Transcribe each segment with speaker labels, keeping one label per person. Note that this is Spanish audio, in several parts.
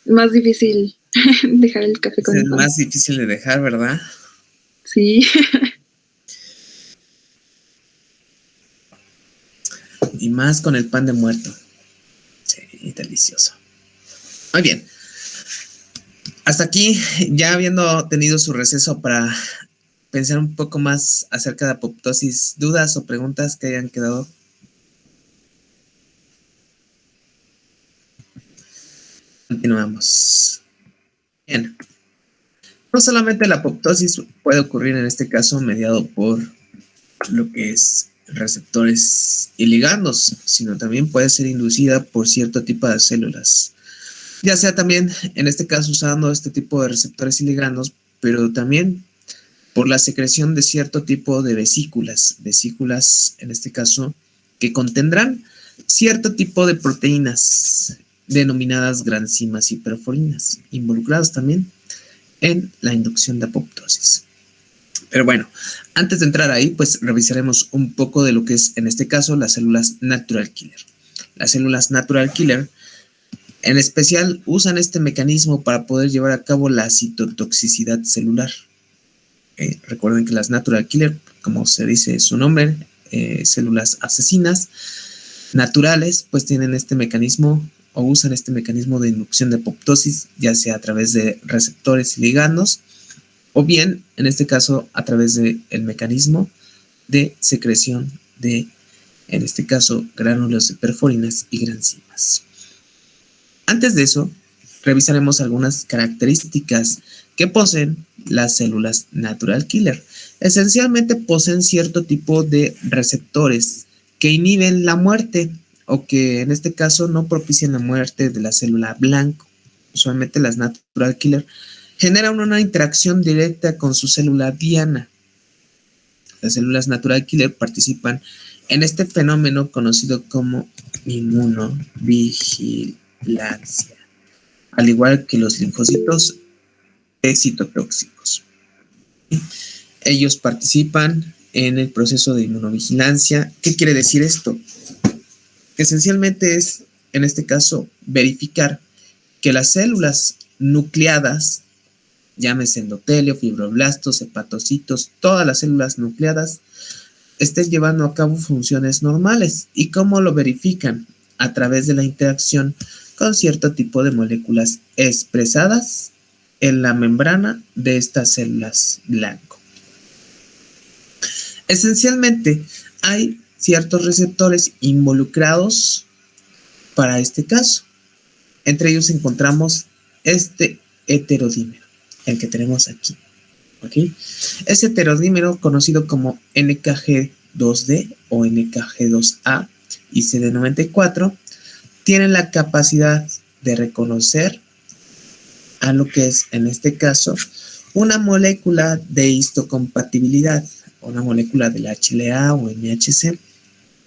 Speaker 1: Más difícil dejar el café
Speaker 2: Es
Speaker 1: con el
Speaker 2: el
Speaker 1: pan.
Speaker 2: más difícil de dejar, ¿verdad?
Speaker 1: Sí.
Speaker 2: Y más con el pan de muerto. Sí, delicioso. Muy bien. Hasta aquí, ya habiendo tenido su receso para pensar un poco más acerca de apoptosis, ¿dudas o preguntas que hayan quedado? Continuamos. Bien. No solamente la apoptosis puede ocurrir en este caso mediado por lo que es receptores y ligandos, sino también puede ser inducida por cierto tipo de células, ya sea también en este caso usando este tipo de receptores y ligandos, pero también por la secreción de cierto tipo de vesículas en este caso que contendrán cierto tipo de proteínas denominadas granzimas y perforinas, involucradas también en la inducción de apoptosis. Pero bueno, antes de entrar ahí, pues revisaremos un poco de lo que es, en este caso, las células natural killer. Las células natural killer, en especial, usan este mecanismo para poder llevar a cabo la citotoxicidad celular. Recuerden que las natural killer, como se dice su nombre, células asesinas naturales, pues tienen este mecanismo o usan este mecanismo de inducción de apoptosis, ya sea a través de receptores y ligandos, o bien, en este caso, a través del mecanismo de secreción de, en este caso, gránulos de perforinas y granzimas. Antes de eso, revisaremos algunas características que poseen las células natural killer. Esencialmente poseen cierto tipo de receptores que inhiben la muerte o que en este caso no propician la muerte de la célula blanco. Usualmente las natural killer generan una interacción directa con su célula diana. Las células natural killer participan en este fenómeno conocido como inmunovigilancia, al igual que los linfocitos citotóxicos. Ellos participan en el proceso de inmunovigilancia. ¿Qué quiere decir esto? Esencialmente es, en este caso, verificar que las células nucleadas, llámese endotelio, fibroblastos, hepatocitos, todas las células nucleadas, estén llevando a cabo funciones normales. ¿Y cómo lo verifican? A través de la interacción con cierto tipo de moléculas expresadas en la membrana de estas células blanco. Esencialmente, hay ciertos receptores involucrados para este caso. Entre ellos encontramos este heterodímero, el que tenemos aquí. ¿Okay? Ese heterodímero, conocido como NKG2D o NKG2A y CD94, tiene la capacidad de reconocer a lo que es, en este caso, una molécula de histocompatibilidad, una molécula del HLA o MHC,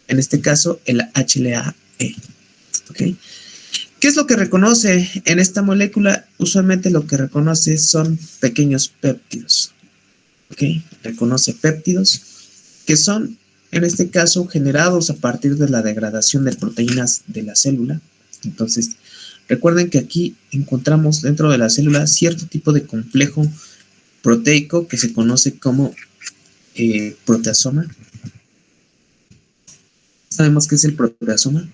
Speaker 2: en este caso el HLA-E. ¿Okay? ¿Qué es lo que reconoce en esta molécula? Usualmente lo que reconoce son pequeños péptidos. ¿Okay? Reconoce péptidos que son, en este caso, generados a partir de la degradación de proteínas de la célula. Entonces, recuerden que aquí encontramos dentro de la célula cierto tipo de complejo proteico que se conoce como proteasoma. ¿Sabemos qué es el proteasoma?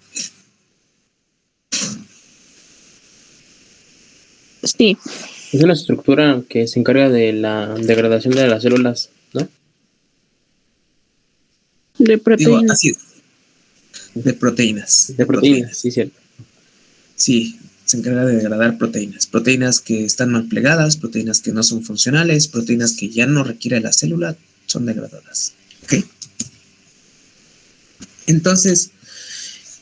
Speaker 1: Sí.
Speaker 3: Es una estructura que se encarga de la degradación de las células, ¿no?
Speaker 1: De proteínas.
Speaker 2: Digo, así es. De proteínas.
Speaker 3: De proteínas, sí, cierto.
Speaker 2: Sí, se encarga de degradar proteínas. Proteínas que están mal plegadas, proteínas que no son funcionales, proteínas que ya no requiere la célula, son degradadas. ¿Ok? Entonces,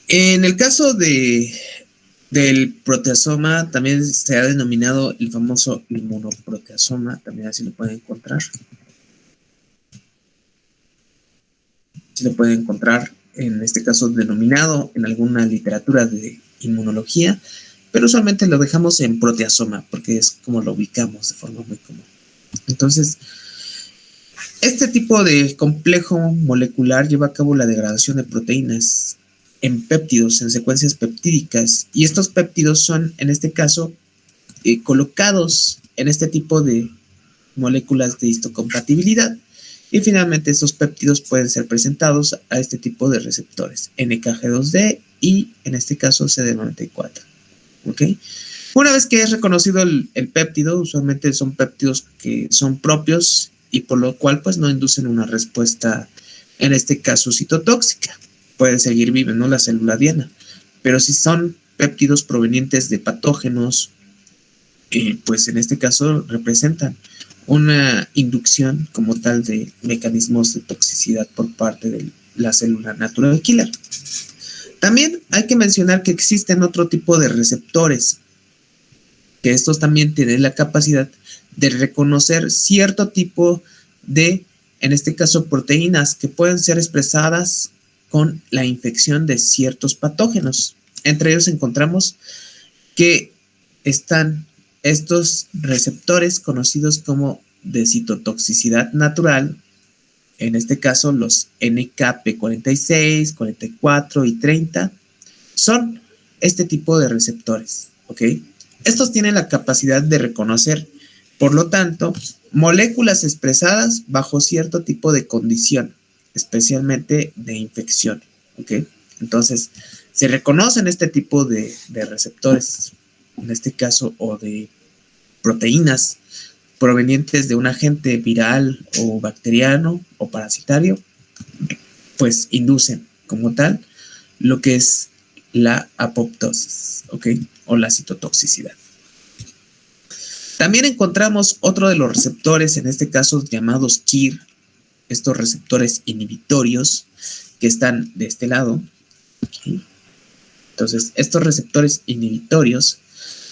Speaker 2: en el caso del proteasoma, también se ha denominado el famoso inmunoproteasoma, también así lo pueden encontrar. Se lo pueden encontrar, en este caso, denominado en alguna literatura de inmunología, pero usualmente lo dejamos en proteasoma, porque es como lo ubicamos de forma muy común. Entonces, este tipo de complejo molecular lleva a cabo la degradación de proteínas en péptidos, en secuencias peptídicas, y estos péptidos son, en este caso, colocados en este tipo de moléculas de histocompatibilidad. Y finalmente estos péptidos pueden ser presentados a este tipo de receptores, NKG2D y en este caso CD94. ¿Ok? Una vez que es reconocido el péptido, usualmente son péptidos que son propios y por lo cual pues no inducen una respuesta, en este caso citotóxica. Puede seguir viva, ¿no?, la célula diana. Pero si son péptidos provenientes de patógenos, pues en este caso representan una inducción como tal de mecanismos de toxicidad por parte de la célula natural killer. También hay que mencionar que existen otro tipo de receptores, que estos también tienen la capacidad de reconocer cierto tipo de, en este caso, proteínas que pueden ser expresadas con la infección de ciertos patógenos. Entre ellos encontramos que están estos receptores conocidos como de citotoxicidad natural, en este caso los NKP46, 44 y 30, son este tipo de receptores, ¿ok? Estos tienen la capacidad de reconocer, por lo tanto, moléculas expresadas bajo cierto tipo de condición, especialmente de infección, ¿ok? Entonces, se reconocen este tipo de receptores, en este caso, o de proteínas provenientes de un agente viral o bacteriano o parasitario, pues inducen como tal lo que es la apoptosis, ¿ok? O la citotoxicidad. También encontramos otro de los receptores, en este caso llamados KIR, estos receptores inhibitorios que están de este lado. ¿Okay? Entonces, estos receptores inhibitorios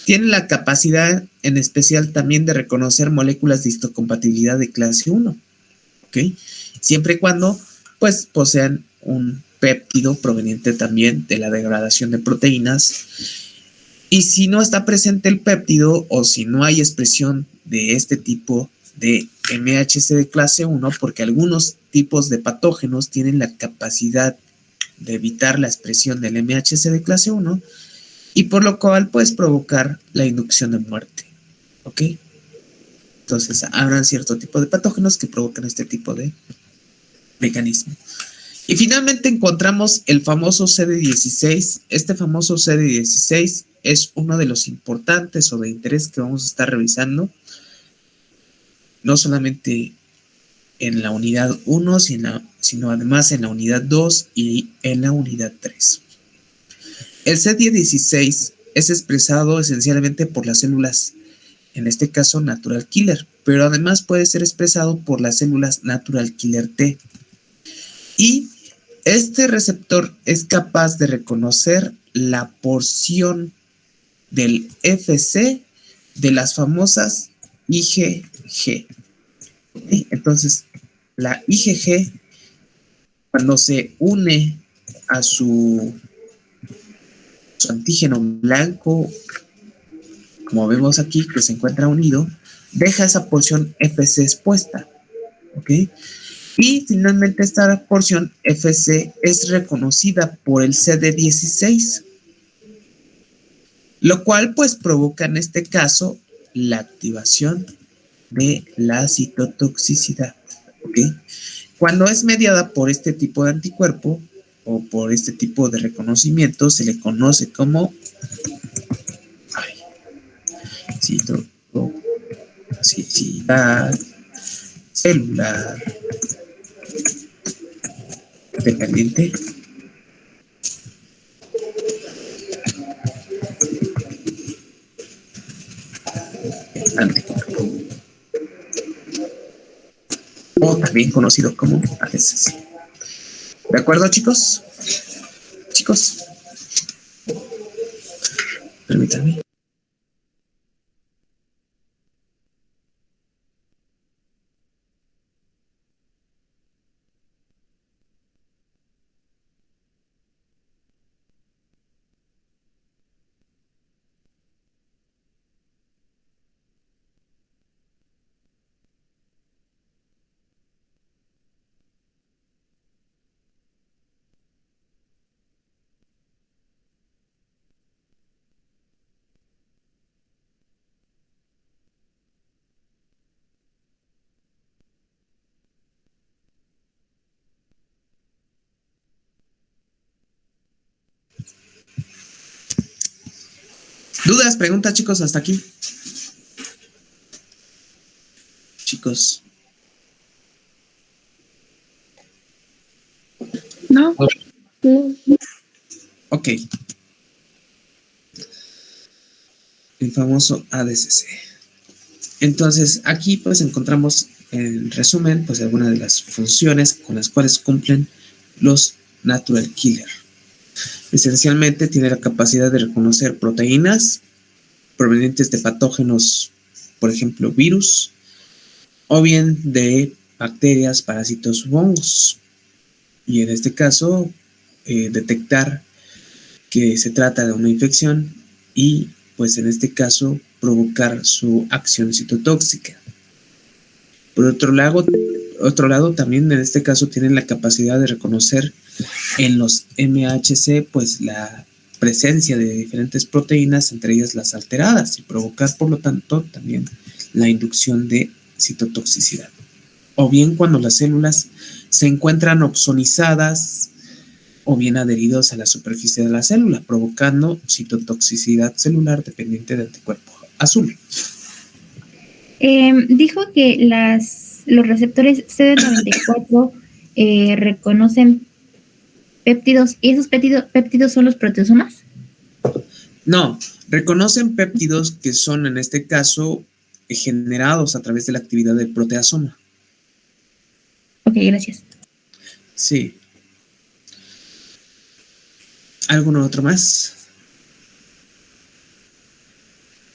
Speaker 2: tienen la capacidad en especial también de reconocer moléculas de histocompatibilidad de clase 1, ¿ok? Siempre y cuando pues posean un péptido proveniente también de la degradación de proteínas. Y si no está presente el péptido o si no hay expresión de este tipo de MHC de clase 1, porque algunos tipos de patógenos tienen la capacidad de evitar la expresión del MHC de clase 1 y por lo cual puedes provocar la inducción de muerte, ¿ok? Entonces habrán cierto tipo de patógenos que provocan este tipo de mecanismo. Y finalmente encontramos el famoso CD16. Este famoso CD16 es uno de los importantes o de interés que vamos a estar revisando, no solamente en la unidad 1, sino además en la unidad 2 y en la unidad 3. El CD16 es expresado esencialmente por las células, en este caso natural killer, pero además puede ser expresado por las células natural killer T. Y este receptor es capaz de reconocer la porción del FC de las famosas IgG. ¿Okay? Entonces, la IgG, cuando se une a su antígeno blanco, como vemos aquí que se encuentra unido, deja esa porción FC expuesta. ¿Ok? Y finalmente esta porción FC es reconocida por el CD16, lo cual pues provoca en este caso la activación de la citotoxicidad. ¿Ok? Cuando es mediada por este tipo de anticuerpo o por este tipo de reconocimiento, se le conoce como citotoxicidad celular dependiente anticuerpo, o también conocido como ADCC. ¿De acuerdo, chicos? Chicos, permítanme. ¿Dudas, preguntas, chicos, hasta aquí? Chicos.
Speaker 1: No.
Speaker 2: Ok. El famoso ADCC. Entonces, aquí pues encontramos en resumen pues algunas de las funciones con las cuales cumplen los Natural Killer. Esencialmente tiene la capacidad de reconocer proteínas provenientes de patógenos, por ejemplo, virus, o bien de bacterias, parásitos u hongos. Y en este caso, detectar que se trata de una infección y, pues en este caso, provocar su acción citotóxica. Por otro lado, también en este caso tienen la capacidad de reconocer en los MHC, pues la presencia de diferentes proteínas, entre ellas las alteradas, y provocar, por lo tanto, también la inducción de citotoxicidad. O bien cuando las células se encuentran opsonizadas o bien adheridos a la superficie de la célula, provocando citotoxicidad celular dependiente del anticuerpo azul.
Speaker 4: Dijo que los receptores CD94 reconocen péptidos, y esos péptidos son los proteosomas.
Speaker 2: No, reconocen péptidos que son en este caso generados a través de la actividad del proteasoma.
Speaker 4: Ok, gracias.
Speaker 2: Sí. ¿Alguno otro más?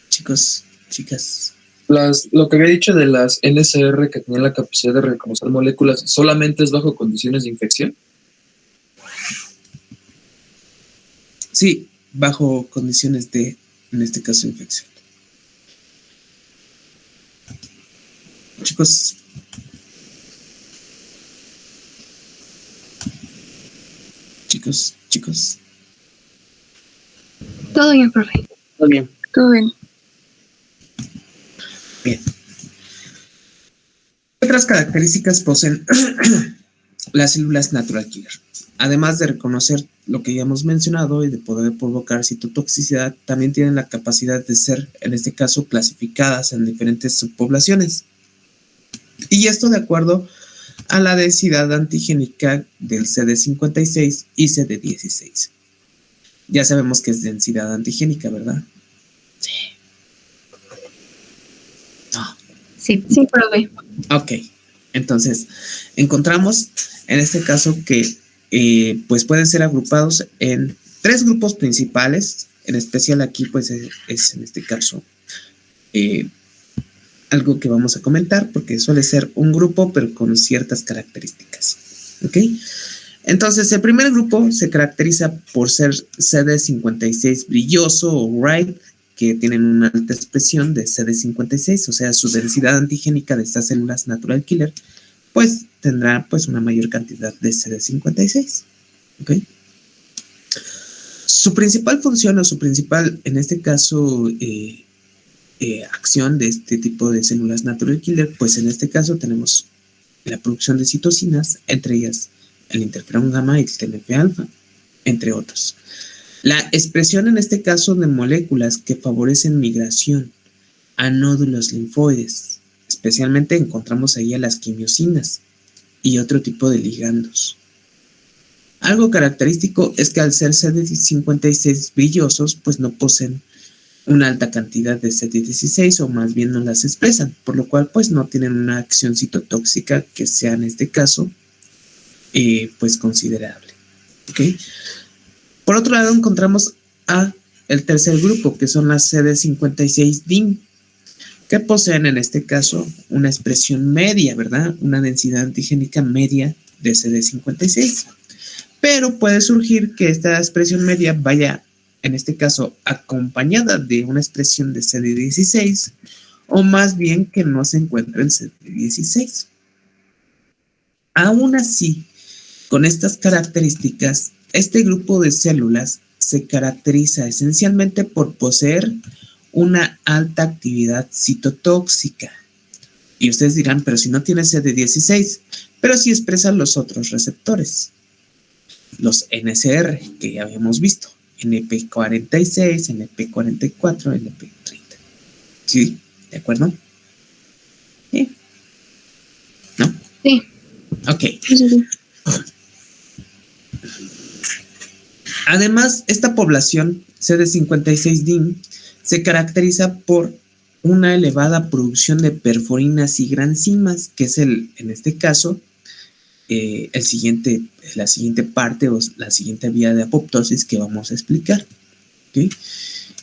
Speaker 2: Chicos, chicas.
Speaker 5: Lo que había dicho de las NSR que tenían la capacidad de reconocer moléculas, ¿solamente es bajo condiciones de infección?
Speaker 2: Sí, bajo condiciones de, en este caso, infección. Chicos. Chicos.
Speaker 1: Todo bien, profe.
Speaker 3: Todo bien.
Speaker 1: Todo bien.
Speaker 2: Bien. ¿Qué otras características poseen las células Natural Killer? Además de reconocer lo que ya hemos mencionado y de poder provocar citotoxicidad, también tienen la capacidad de ser, en este caso, clasificadas en diferentes subpoblaciones. Y esto de acuerdo a la densidad antigénica del CD56 y CD16. Ya sabemos que es densidad antigénica, ¿verdad? Sí. No.
Speaker 4: Sí.
Speaker 1: Sí, profe.
Speaker 2: Ok. Entonces, encontramos en este caso que pues pueden ser agrupados en 3 grupos principales. En especial aquí pues es en este caso algo que vamos a comentar porque suele ser un grupo pero con ciertas características. ¿Ok? Entonces el primer grupo se caracteriza por ser CD56 brilloso o bright, que tienen una alta expresión de CD56, o sea, su densidad antigénica de estas células Natural Killer, pues tendrá pues una mayor cantidad de CD56. ¿Ok? Su principal función o su principal, en este caso, acción de este tipo de células Natural Killer, pues en este caso tenemos la producción de citocinas, entre ellas el interferón gamma y el TNF-alfa, entre otros. La expresión en este caso de moléculas que favorecen migración a nódulos linfoides, especialmente encontramos ahí a las quimiosinas y otro tipo de ligandos. Algo característico es que al ser CD56 brillosos, pues no poseen una alta cantidad de CD16 o más bien no las expresan, por lo cual pues no tienen una acción citotóxica que sea en este caso pues considerable. ¿Okay? Por otro lado encontramos a el tercer grupo, que son las CD56 DIN, que poseen en este caso una expresión media, ¿verdad? Una densidad antigénica media de CD56. Pero puede surgir que esta expresión media vaya, en este caso, acompañada de una expresión de CD16, o más bien que no se encuentre en CD16. Aún así, con estas características, este grupo de células se caracteriza esencialmente por poseer una alta actividad citotóxica. Y ustedes dirán, pero si no tiene CD16, pero sí expresan los otros receptores, los NSR, que ya habíamos visto. NP46, NP44, NP30. ¿Sí? ¿De acuerdo? ¿Sí? ¿No?
Speaker 1: Sí.
Speaker 2: Ok.
Speaker 1: Sí, sí.
Speaker 2: Además, esta población CD56-DIM se caracteriza por una elevada producción de perforinas y granzimas, que es en este caso, la siguiente parte o la siguiente vía de apoptosis que vamos a explicar. ¿Okay?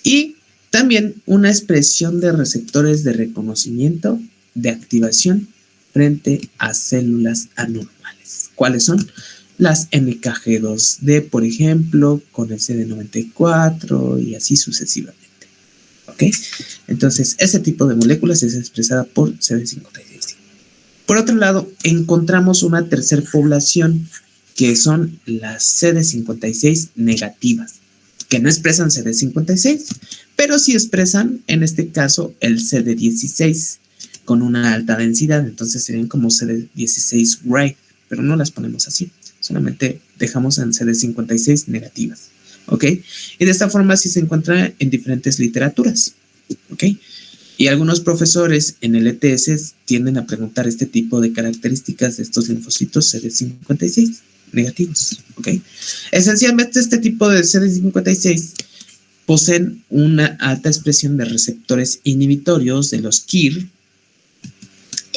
Speaker 2: Y también una expresión de receptores de reconocimiento de activación frente a células anormales. ¿Cuáles son? Las NKG2D, por ejemplo, con el CD94 y así sucesivamente. ¿Ok? Entonces, ese tipo de moléculas es expresada por CD56. Por otro lado, encontramos una tercera población que son las CD56 negativas, que no expresan CD56, pero sí expresan, en este caso, el CD16 con una alta densidad. Entonces serían como CD16 gray, pero no las ponemos así. Solamente dejamos en CD56 negativas, ¿ok? Y de esta forma sí se encuentra en diferentes literaturas, ¿ok? Y algunos profesores en el ETS tienden a preguntar este tipo de características de estos linfocitos CD56 negativos, ¿ok? Esencialmente este tipo de CD56 poseen una alta expresión de receptores inhibitorios de los KIR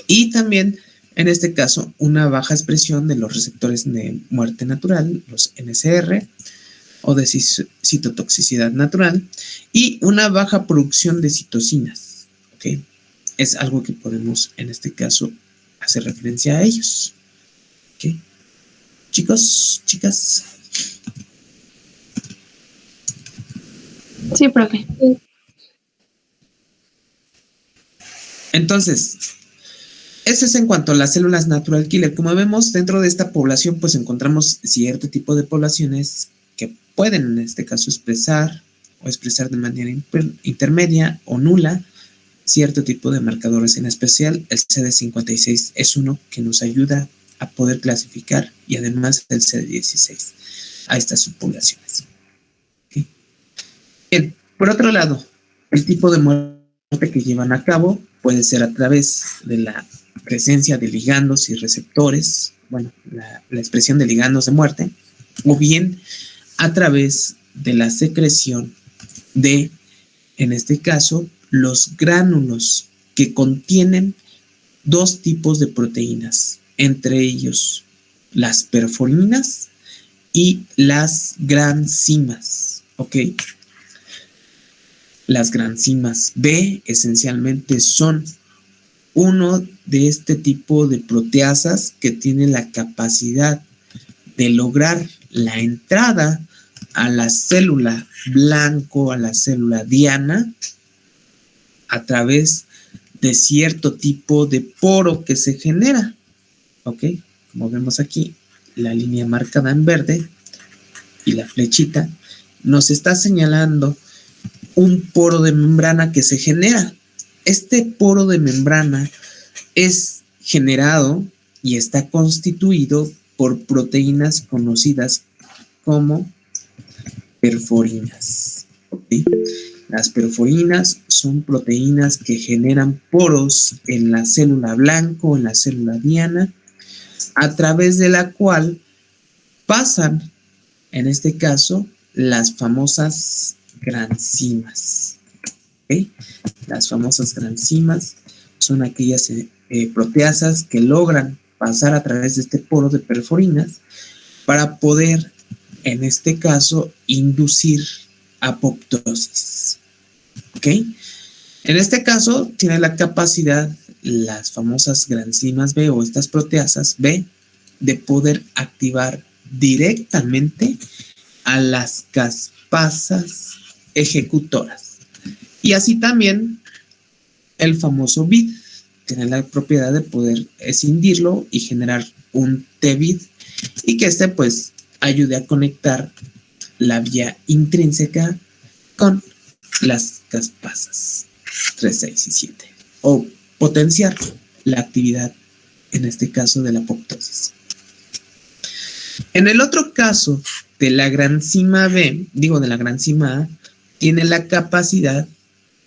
Speaker 2: y también, en este caso, una baja expresión de los receptores de muerte natural, los NSR, o de citotoxicidad natural, y una baja producción de citocinas. ¿Okay? Es algo que podemos, en este caso, hacer referencia a ellos. ¿Okay? Chicos, chicas.
Speaker 1: Sí, profe.
Speaker 2: Entonces, eso es en cuanto a las células natural killer. Como vemos, dentro de esta población, pues encontramos cierto tipo de poblaciones que pueden, en este caso, expresar de manera intermedia o nula cierto tipo de marcadores. En especial, el CD56 es uno que nos ayuda a poder clasificar, y además el CD16 a estas subpoblaciones. ¿Okay? Bien, por otro lado, el tipo de muerte que llevan a cabo puede ser a través de la presencia de ligandos y receptores, bueno, la expresión de ligandos de muerte, o bien a través de la secreción de, en este caso, los gránulos que contienen dos tipos de proteínas, entre ellos las perforinas y las granzimas, ¿ok? Las granzimas B esencialmente son uno de este tipo de proteasas que tiene la capacidad de lograr la entrada a la célula blanco, a la célula diana, a través de cierto tipo de poro que se genera. ¿Ok? Como vemos aquí, la línea marcada en verde y la flechita nos está señalando un poro de membrana que se genera. Este poro de membrana es generado y está constituido por proteínas conocidas como perforinas. ¿Sí? Las perforinas son proteínas que generan poros en la célula blanco, en la célula diana, a través de la cual pasan, en este caso, las famosas granzimas. ¿Okay? Las famosas granzimas son aquellas proteasas que logran pasar a través de este poro de perforinas para poder, en este caso, inducir apoptosis. ¿Ok? En este caso, tiene la capacidad las famosas granzimas B o estas proteasas B de poder activar directamente a las caspasas ejecutoras. Y así también el famoso BID tiene la propiedad de poder escindirlo y generar un T-BID y que este pues ayude a conectar la vía intrínseca con las caspasas 3, 6 y 7 o potenciar la actividad, en este caso de la apoptosis. En el otro caso de la granzima B, de la granzima A, tiene la capacidad,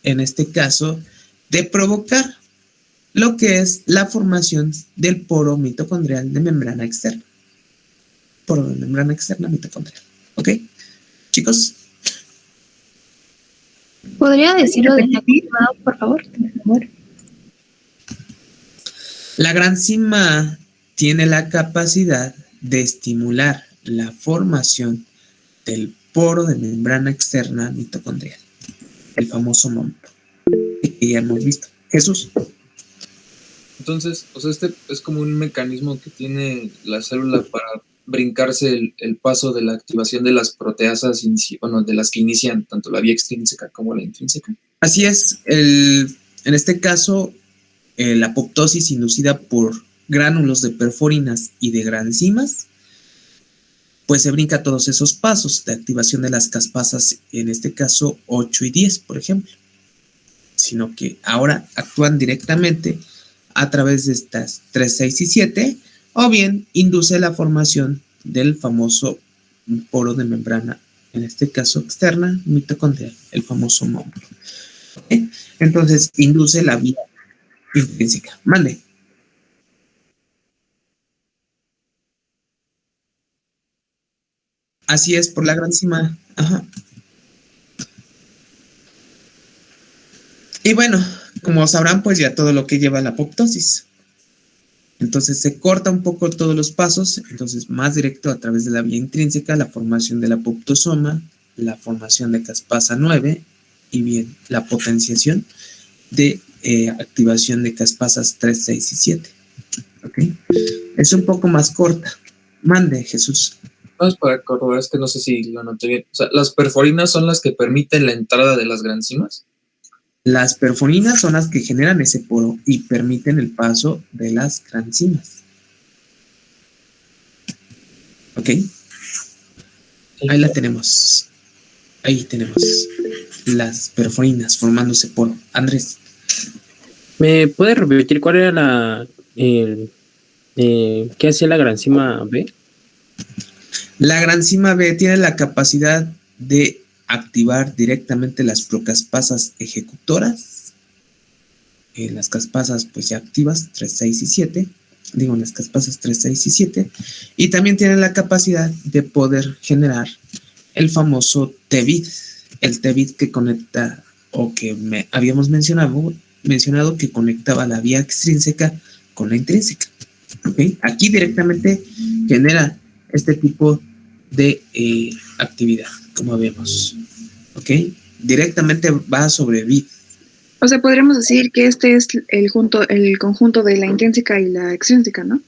Speaker 2: en este caso, de provocar lo que es la formación del poro mitocondrial de membrana externa. Poro de membrana externa mitocondrial. ¿Ok? Chicos.
Speaker 1: ¿Podría decirlo de nuevo, por favor?
Speaker 2: La granzima A tiene la capacidad de estimular la formación del poro de membrana externa mitocondrial, el famoso MOM, que ya hemos visto. Jesús.
Speaker 5: Entonces, o sea, este es como un mecanismo que tiene la célula para brincarse el paso de la activación de las proteasas, de las que inician tanto la vía extrínseca como la intrínseca.
Speaker 2: Así es, en este caso, la apoptosis inducida por gránulos de perforinas y de granzimas, pues se brinca todos esos pasos de activación de las caspasas, en este caso 8 y 10, por ejemplo, sino que ahora actúan directamente a través de estas 3, 6 y 7, o bien induce la formación del famoso poro de membrana, en este caso externa, mitocondrial, el famoso MOM. ¿Okay? Entonces, induce la vía intrínseca. Mande. Así es, por la granzima. Ajá. Y bueno, como sabrán, pues ya todo lo que lleva a la apoptosis. Entonces se corta un poco todos los pasos, entonces más directo a través de la vía intrínseca, la formación del apoptosoma, la formación de caspasa 9 y bien, la potenciación de activación de caspasas 3, 6 y 7. ¿Ok? Es un poco más corta. Mande, Jesús.
Speaker 5: Vamos para corroborar, es que no sé si lo anoté bien. O sea, ¿las perforinas son las que permiten la entrada de las granzimas?
Speaker 2: Las perforinas son las que generan ese poro y permiten el paso de las granzimas. ¿Ok? Ahí la tenemos. Ahí tenemos las perforinas formándose poro. Andrés.
Speaker 3: ¿Me puedes repetir cuál era qué hacía la granzima B?
Speaker 2: La granzima B tiene la capacidad de activar directamente las procaspasas ejecutoras. Las caspasas pues ya activas 3, 6 y 7. Las caspasas 3, 6 y 7. Y también tiene la capacidad de poder generar el famoso TEVID. El TEVID que conecta, o que habíamos mencionado que conectaba la vía extrínseca con la intrínseca. ¿Okay? Aquí directamente genera este tipo de actividad, como vemos. ¿Ok? Directamente va sobre VID.
Speaker 6: O sea, podríamos decir que este es el conjunto de la intrínseca y la extrínseca, ¿no?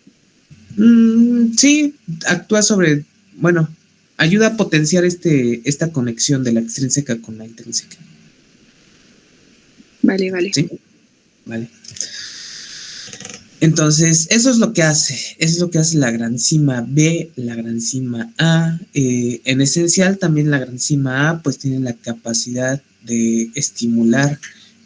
Speaker 2: Sí, actúa sobre, ayuda a potenciar esta conexión de la extrínseca con la intrínseca.
Speaker 6: Vale.
Speaker 2: ¿Sí? Vale. Entonces, eso es lo que hace la granzima B, la granzima A. En esencial, también la granzima A pues tiene la capacidad de estimular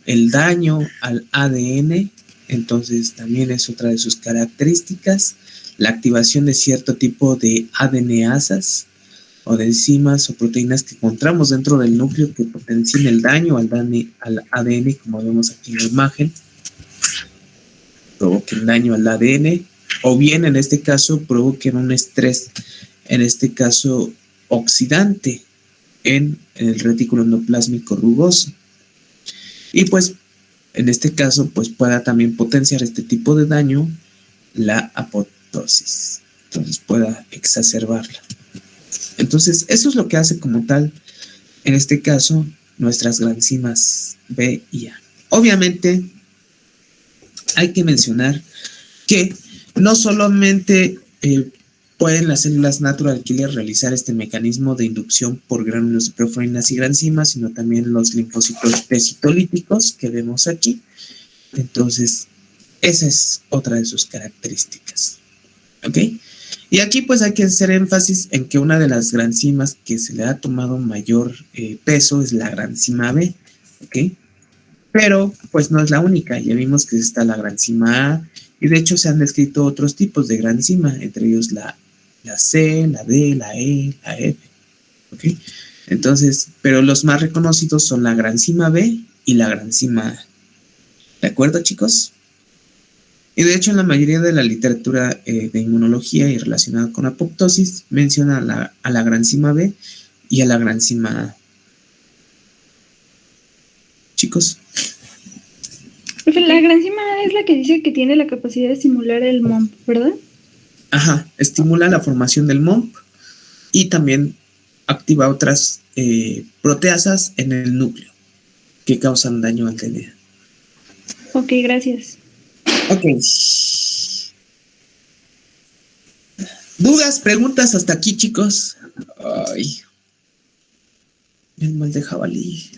Speaker 2: el daño al ADN, entonces también es otra de sus características, la activación de cierto tipo de ADNasas o de enzimas o proteínas que encontramos dentro del núcleo que potencian el daño al ADN, como vemos aquí en la imagen, provoquen daño al ADN, o bien en este caso provoquen un estrés, en este caso oxidante, en el retículo endoplásmico rugoso. Y pues en este caso pues pueda también potenciar este tipo de daño la apoptosis, entonces pueda exacerbarla. Entonces eso es lo que hace como tal en este caso nuestras granzimas B y A. Obviamente hay que mencionar que no solamente pueden las células natural killer realizar este mecanismo de inducción por gránulos de perforinas y granzimas, sino también los linfocitos T citolíticos que vemos aquí. Entonces, esa es otra de sus características. ¿Ok? Y aquí pues hay que hacer énfasis en que una de las granzimas que se le ha tomado mayor peso es la granzima B. ¿Ok? Pero pues no es la única, ya vimos que está la granzima A y de hecho se han descrito otros tipos de granzima, entre ellos la C, la D, la E, la F. ¿ok? Entonces, pero los más reconocidos son la granzima B y la granzima A. ¿De acuerdo, chicos? Y de hecho, en la mayoría de la literatura de inmunología y relacionada con apoptosis, menciona a la granzima B y a la granzima A. Chicos.
Speaker 7: Profe, la granzima es la que dice que tiene la capacidad de estimular el MOMP, ¿verdad?
Speaker 2: Ajá, estimula la formación del MOMP y también activa otras proteasas en el núcleo que causan daño al DNA.
Speaker 7: Ok, gracias.
Speaker 2: Ok. ¿Dudas, preguntas hasta aquí, chicos? Ay. El mal de jabalí.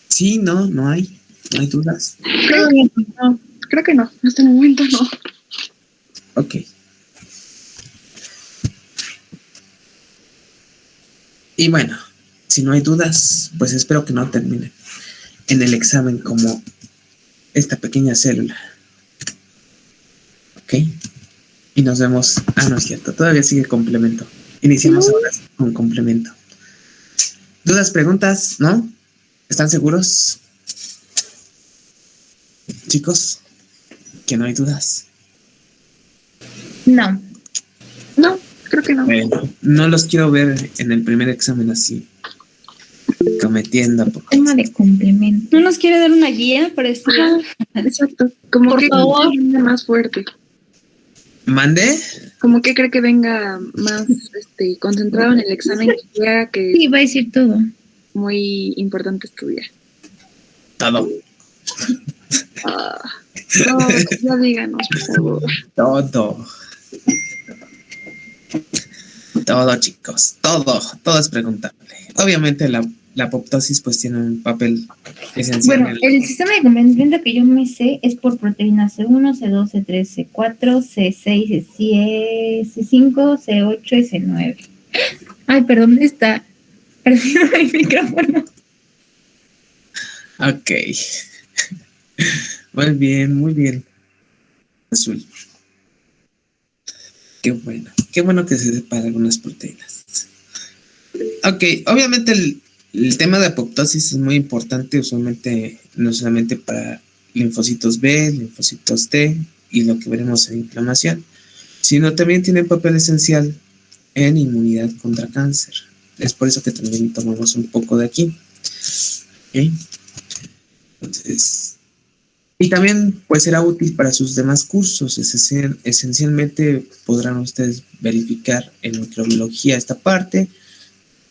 Speaker 2: Sí, no hay dudas.
Speaker 6: Creo que no, hasta el momento no.
Speaker 2: Ok. Y bueno, si no hay dudas, pues espero que no terminen en el examen como esta pequeña célula. Ok. Y nos vemos. Ah, no es cierto, todavía sigue complemento. Iniciamos ahora con complemento. ¿Dudas, preguntas? ¿No? ¿Están seguros? Chicos, que no hay dudas.
Speaker 4: No.
Speaker 6: No, creo que no.
Speaker 2: Bueno, no los quiero ver en el primer examen así, cometiendo.
Speaker 4: Tema de complemento.
Speaker 7: ¿No nos quiere dar una guía para estudiar?
Speaker 6: Exacto. Como
Speaker 1: Por
Speaker 6: que
Speaker 1: favor.
Speaker 6: venga más fuerte.
Speaker 2: ¿Mande?
Speaker 6: Como que cree que venga más concentrado en el examen, que vea que
Speaker 4: Sí, va a decir todo.
Speaker 6: es muy importante estudiar.
Speaker 2: Todo.
Speaker 6: No, ya díganos, por favor.
Speaker 2: Todo, chicos. Todo es preguntable. Obviamente la apoptosis pues tiene un papel esencial.
Speaker 4: Bueno, el sistema de complemento que yo me sé es por proteína C1, C2, C3, C4, C6, C5, C8 y C9. Ay, perdón, ¿dónde está? Perdido el micrófono.
Speaker 2: Ok. Muy bien. Azul. Qué bueno que se sepa algunas proteínas. Ok, obviamente el tema de apoptosis es muy importante, usualmente no solamente para linfocitos B, linfocitos T y lo que veremos en inflamación, sino también tiene un papel esencial en inmunidad contra cáncer. Es por eso que también tomamos un poco de aquí. ¿Okay? Entonces, y también pues será útil para sus demás cursos. Esencialmente podrán ustedes verificar en microbiología esta parte.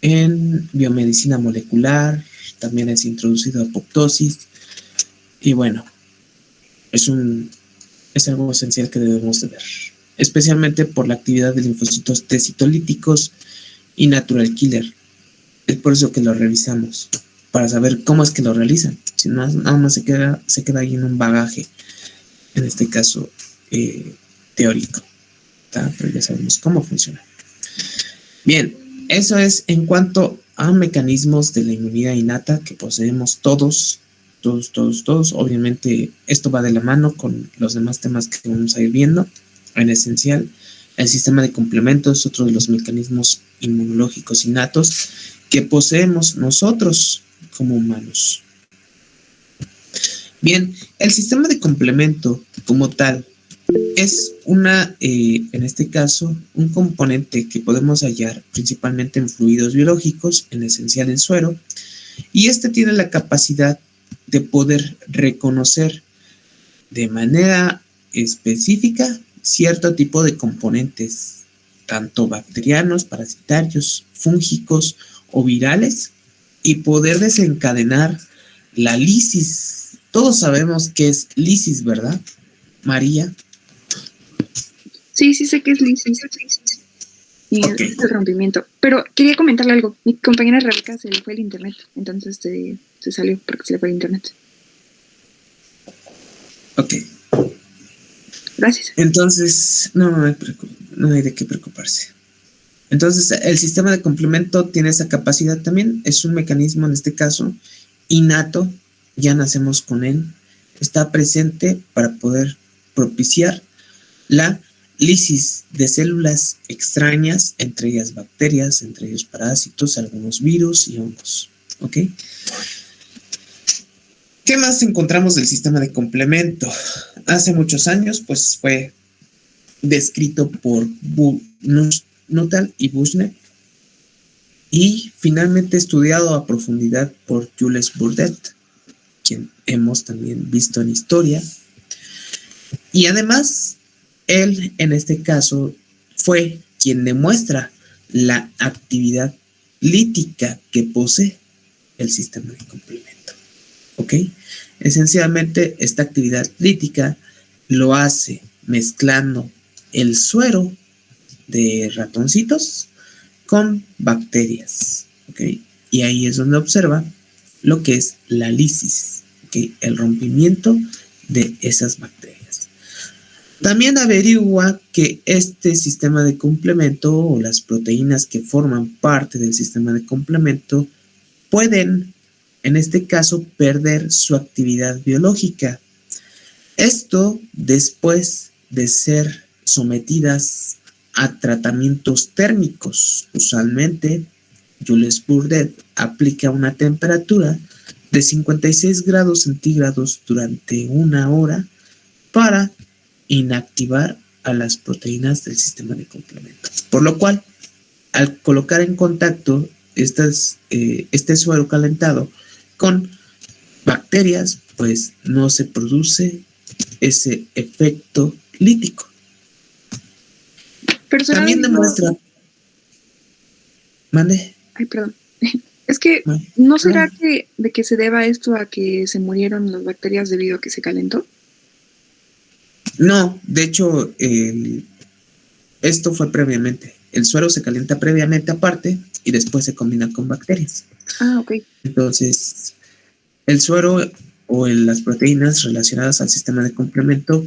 Speaker 2: En biomedicina molecular también es introducido apoptosis. Y bueno, es algo esencial que debemos de ver. Especialmente por la actividad de linfocitos T citolíticos y natural killer. Es por eso que lo revisamos, para saber cómo es que lo realizan. Si no, nada más se queda ahí en un bagaje, en este caso teórico. Pero ya sabemos cómo funciona. Bien, eso es en cuanto a mecanismos de la inmunidad innata que poseemos todos. Obviamente esto va de la mano con los demás temas que vamos a ir viendo. En esencial, el sistema de complemento es otro de los mecanismos inmunológicos innatos que poseemos nosotros como humanos. Bien, el sistema de complemento como tal es en este caso, un componente que podemos hallar principalmente en fluidos biológicos, en esencial en suero, y este tiene la capacidad de poder reconocer de manera específica cierto tipo de componentes, tanto bacterianos, parasitarios, fúngicos o virales, y poder desencadenar la lisis. Todos sabemos qué es lisis, ¿verdad, María?
Speaker 6: Sí, sé que es lisis. Y
Speaker 2: Ok.
Speaker 6: es el rompimiento. Pero quería comentarle algo. Mi compañera Rebeca se le fue el internet, entonces se salió porque se le fue el internet.
Speaker 2: Ok.
Speaker 6: Gracias.
Speaker 2: Entonces, no hay de qué preocuparse. Entonces, el sistema de complemento tiene esa capacidad también. Es un mecanismo, en este caso, innato. Ya nacemos con él. está presente para poder propiciar la lisis de células extrañas, entre ellas bacterias, entre ellos parásitos, algunos virus y hongos. ¿Ok? ¿Qué más encontramos del sistema de complemento? Hace muchos años, pues fue descrito por Nuttall y Buchner y finalmente estudiado a profundidad por Jules Burdett, quien hemos también visto en historia. Y además, él en este caso fue quien demuestra la actividad lítica que posee el sistema de complemento. ¿Ok? Esencialmente, esta actividad lítica lo hace mezclando el suero de ratoncitos con bacterias. ¿Ok? Y ahí es donde observa lo que es la lisis, ¿ok? El rompimiento de esas bacterias. También averigua que este sistema de complemento o las proteínas que forman parte del sistema de complemento pueden, en este caso, perder su actividad biológica. Esto después de ser sometidas a tratamientos térmicos. Usualmente, Jules Burdett aplica una temperatura de 56 grados centígrados durante 1 hora para inactivar a las proteínas del sistema de complemento. Por lo cual, al colocar en contacto este suero calentado con bacterias, pues no se produce ese efecto lítico. También demuestra... Mande.
Speaker 6: Ay, perdón. Es que, ¿no será que de que se deba esto a que se murieron las bacterias debido a que se calentó?
Speaker 2: No, de hecho, esto fue previamente. El suero se calienta previamente aparte y después se combina con bacterias.
Speaker 6: Ah, ok.
Speaker 2: Entonces, el suero o las proteínas relacionadas al sistema de complemento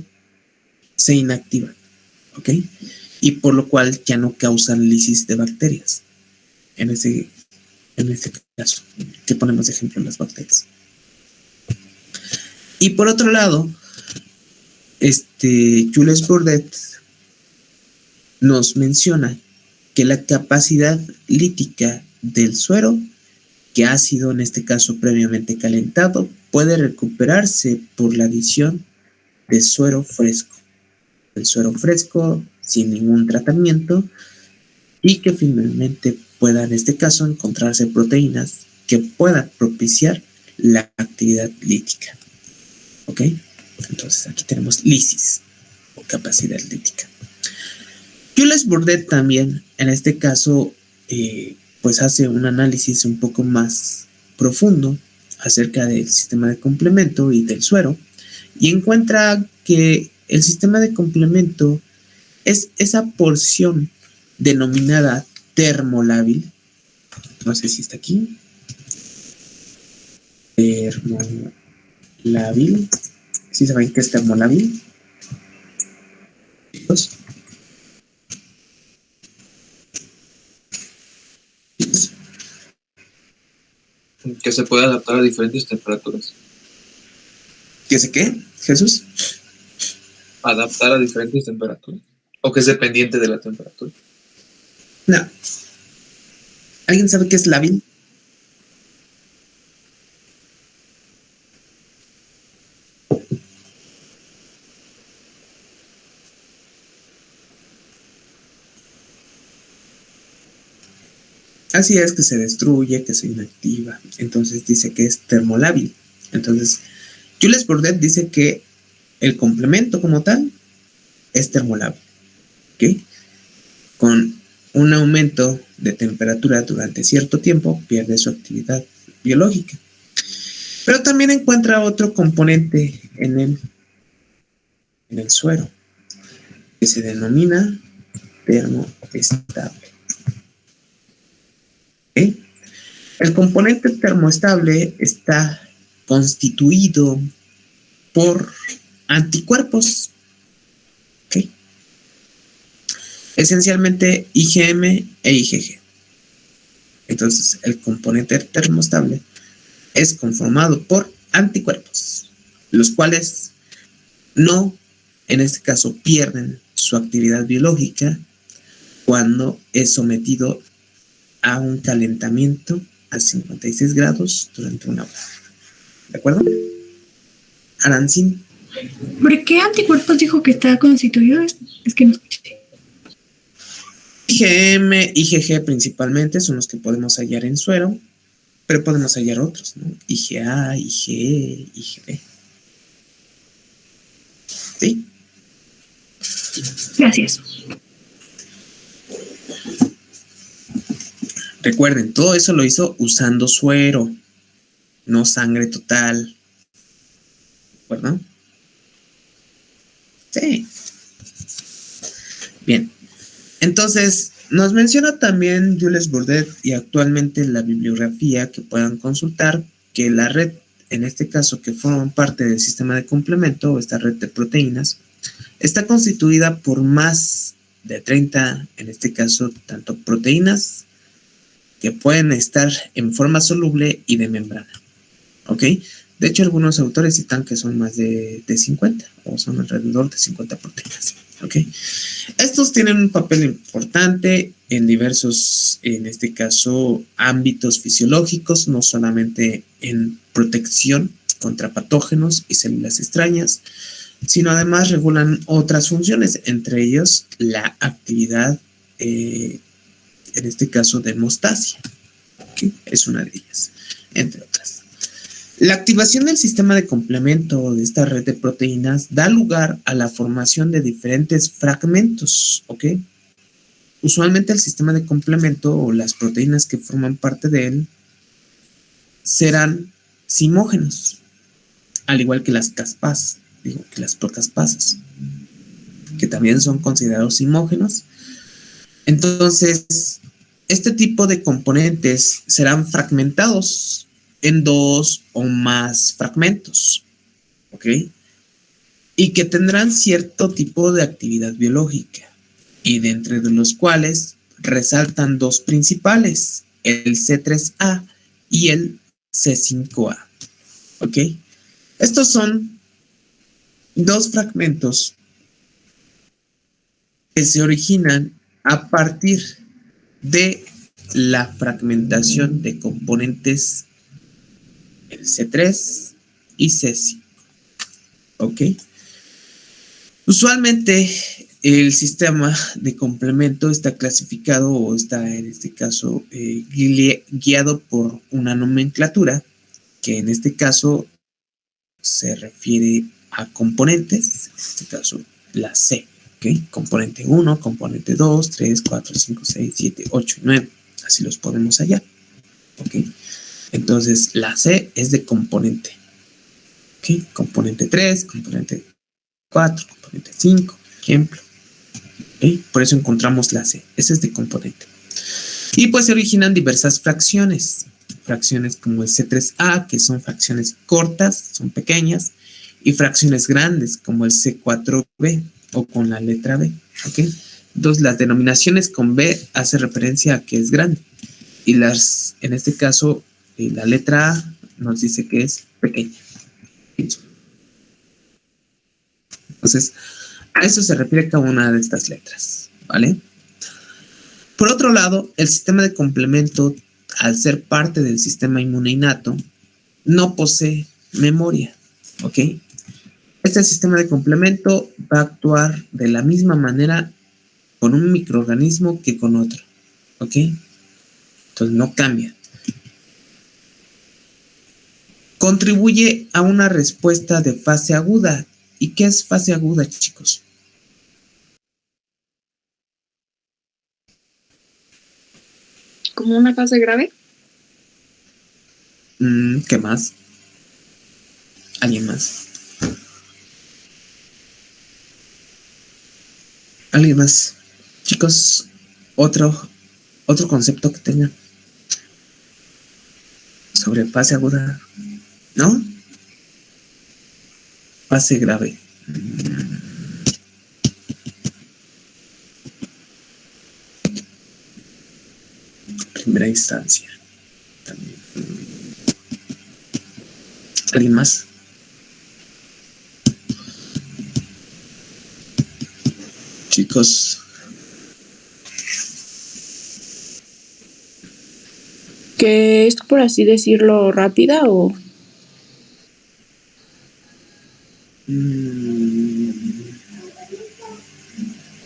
Speaker 2: se inactivan, ¿ok? Y por lo cual ya no causan lisis de bacterias. En este caso, que ponemos de ejemplo las bacterias. Y por otro lado, Jules Burdett nos menciona que la capacidad lítica del suero, que ha sido en este caso previamente calentado, puede recuperarse por la adición de suero fresco. El suero fresco sin ningún tratamiento y que finalmente pueda en este caso encontrarse proteínas que puedan propiciar la actividad lítica. ¿Ok? Entonces aquí tenemos lisis o capacidad lítica. Jules Burdett también en este caso pues hace un análisis un poco más profundo acerca del sistema de complemento y del suero y encuentra que el sistema de complemento es esa porción denominada termolábil. No sé si está aquí. Termolábil. ¿Sí saben qué es termolábil? ¿Chicos?
Speaker 5: Que se puede adaptar a diferentes temperaturas.
Speaker 2: ¿Qué sé qué, Jesús?
Speaker 5: Adaptar a diferentes temperaturas. O que es dependiente de la temperatura.
Speaker 2: No. ¿Alguien sabe qué es lábil? Así es, que se destruye, que se inactiva. Entonces dice que es termolábil. Entonces, Jules Burdett dice que el complemento como tal es termolábil. ¿Ok? Con un aumento de temperatura durante cierto tiempo pierde su actividad biológica. Pero también encuentra otro componente en el suero que se denomina termoestable. ¿Okay? El componente termoestable está constituido por anticuerpos. ¿Okay? Esencialmente IgM e IgG. Entonces, el componente termoestable es conformado por anticuerpos. los cuales no, en este caso, pierden su actividad biológica cuando es sometido a un calentamiento a 56 grados durante una hora. ¿De acuerdo? Arancín.
Speaker 1: ¿Por qué anticuerpos dijo que está constituido? Es que no escuché.
Speaker 2: IgM, IgG principalmente son los que podemos hallar en suero, pero podemos hallar otros, ¿no? IgA, IgE, IgB. ¿Sí?
Speaker 1: Gracias.
Speaker 2: Recuerden, todo eso lo hizo usando suero, no sangre total. ¿De acuerdo? Sí. Bien. Entonces, nos menciona también Jules Bordet y actualmente la bibliografía que puedan consultar que la red, en este caso que forman parte del sistema de complemento o esta red de proteínas, está constituida por más de 30, en este caso, tanto proteínas que pueden estar en forma soluble y de membrana. ¿Ok? De hecho, algunos autores citan que son más de 50 o son alrededor de 50 proteínas. ¿Ok? Estos tienen un papel importante en diversos, en este caso, ámbitos fisiológicos, no solamente en protección contra patógenos y células extrañas, sino además regulan otras funciones, entre ellos la actividad, en este caso, de hemostasia. ¿Okay? Es una de ellas, entre otras. La activación del sistema de complemento de esta red de proteínas da lugar a la formación de diferentes fragmentos, ¿ok? Usualmente el sistema de complemento o las proteínas que forman parte de él serán simógenos, al igual que las caspasas, digo que las procaspasas, que también son considerados simógenos. Entonces, este tipo de componentes serán fragmentados en 2 o más fragmentos, ¿ok? Y que tendrán cierto tipo de actividad biológica, y de entre los cuales resaltan 2 principales, el C3A y el C5A, ¿ok? Estos son 2 fragmentos que se originan a partir de la fragmentación de componentes el C3 y C5. ¿Ok? Usualmente el sistema de complemento está clasificado o está en este caso guiado por una nomenclatura que en este caso se refiere a componentes, en este caso la C. ¿Ok? Componente 1, componente 2, 3, 4, 5, 6, 7, 8 y 9. Así los podemos hallar. ¿Ok? Entonces, la C es de componente. ¿Ok? Componente 3, componente 4, componente 5, ejemplo. ¿Ok? Por eso encontramos la C. Ese es de componente. Y pues se originan diversas fracciones. Fracciones como el C3A, que son fracciones cortas, son pequeñas. Y fracciones grandes, como el C4B o con la letra B. ¿Ok? Entonces, las denominaciones con B hace referencia a que es grande. Y las, en este caso, la letra A nos dice que es pequeña. Entonces, a eso se refiere cada una de estas letras, ¿vale? Por otro lado, el sistema de complemento, al ser parte del sistema inmune innato, no posee memoria, ¿ok? Este sistema de complemento va a actuar de la misma manera con un microorganismo que con otro, ¿ok? Entonces no cambia. Contribuye a una respuesta de fase aguda. ¿Y qué es fase aguda, chicos?
Speaker 6: ¿Como una fase grave?
Speaker 2: ¿Qué más? ¿Alguien más? ¿Alguien más? Chicos, otro concepto que tengan sobre fase aguda, ¿no? Fase grave. Primera instancia. También. ¿Alguien más? Chicos,
Speaker 8: ¿Que es, por así decirlo, rápida o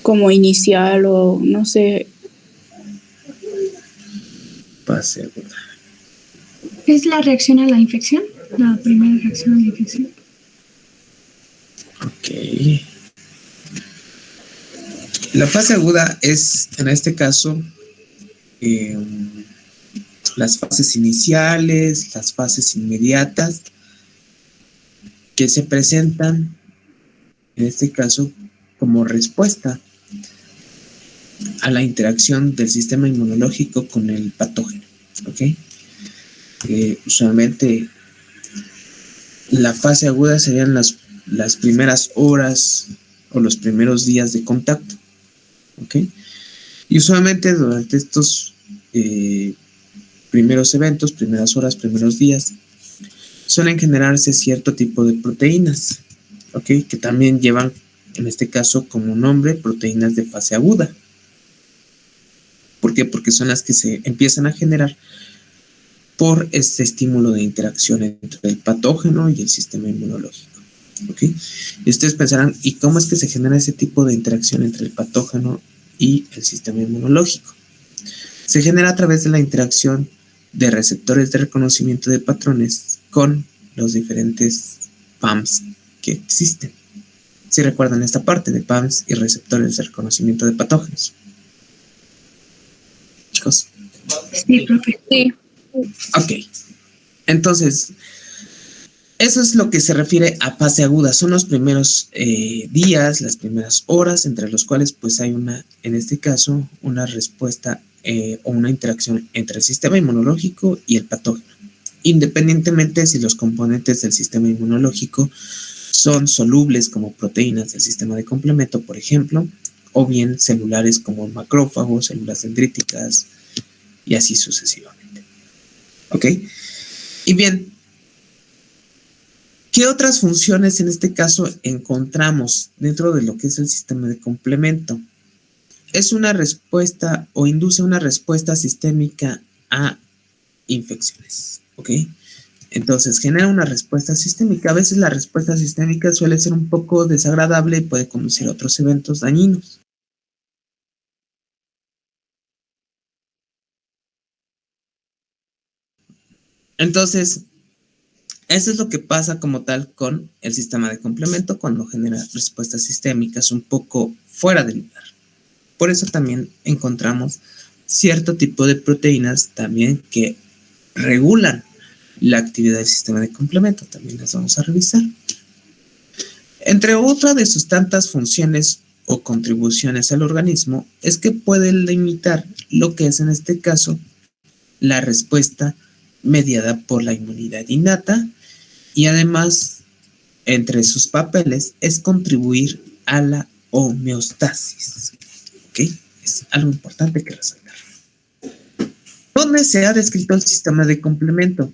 Speaker 8: como inicial o no sé?
Speaker 2: fase aguda.
Speaker 1: ¿Es la reacción a la infección? La primera reacción a la infección.
Speaker 2: Ok. La fase aguda es, en este caso, las fases iniciales, las fases inmediatas, que se presentan, en este caso, como respuesta a la interacción del sistema inmunológico con el patógeno. ¿Ok? Usualmente la fase aguda serían las primeras horas o los primeros días de contacto. ¿Ok? Y usualmente durante estos primeros eventos, primeras horas, primeros días, suelen generarse cierto tipo de proteínas, ¿ok? Que también llevan, en este caso, como nombre, proteínas de fase aguda. ¿Por qué? Porque son las que se empiezan a generar por este estímulo de interacción entre el patógeno y el sistema inmunológico, ¿ok? Y ustedes pensarán, ¿y cómo es que se genera ese tipo de interacción entre el patógeno y el sistema inmunológico? Se genera a través de la interacción de receptores de reconocimiento de patrones con los diferentes PAMs que existen. ¿Sí recuerdan esta parte de PAMs y receptores de reconocimiento de patógenos? Chicos.
Speaker 1: Sí, profe.
Speaker 8: Sí.
Speaker 2: Ok. Entonces, eso es lo que se refiere a fase aguda. Son los primeros días, las primeras horas, entre los cuales pues hay una, en este caso, una respuesta o una interacción entre el sistema inmunológico y el patógeno, independientemente si los componentes del sistema inmunológico son solubles como proteínas del sistema de complemento, por ejemplo, o bien celulares como macrófagos, células dendríticas y así sucesivamente. ¿Ok? Y bien, ¿qué otras funciones en este caso encontramos dentro de lo que es el sistema de complemento? Es una respuesta o induce una respuesta sistémica a infecciones, ¿ok? Entonces genera una respuesta sistémica. A veces la respuesta sistémica suele ser un poco desagradable y puede conducir a otros eventos dañinos. Entonces, eso es lo que pasa como tal con el sistema de complemento cuando genera respuestas sistémicas un poco fuera de lugar. Por eso también encontramos cierto tipo de proteínas también que regulan la actividad del sistema de complemento. También las vamos a revisar. Entre otras de sus tantas funciones o contribuciones al organismo es que puede limitar lo que es en este caso la respuesta mediada por la inmunidad innata y además entre sus papeles es contribuir a la homeostasis. ¿Ok? Es algo importante que resaltar. ¿Dónde se ha descrito el sistema de complemento?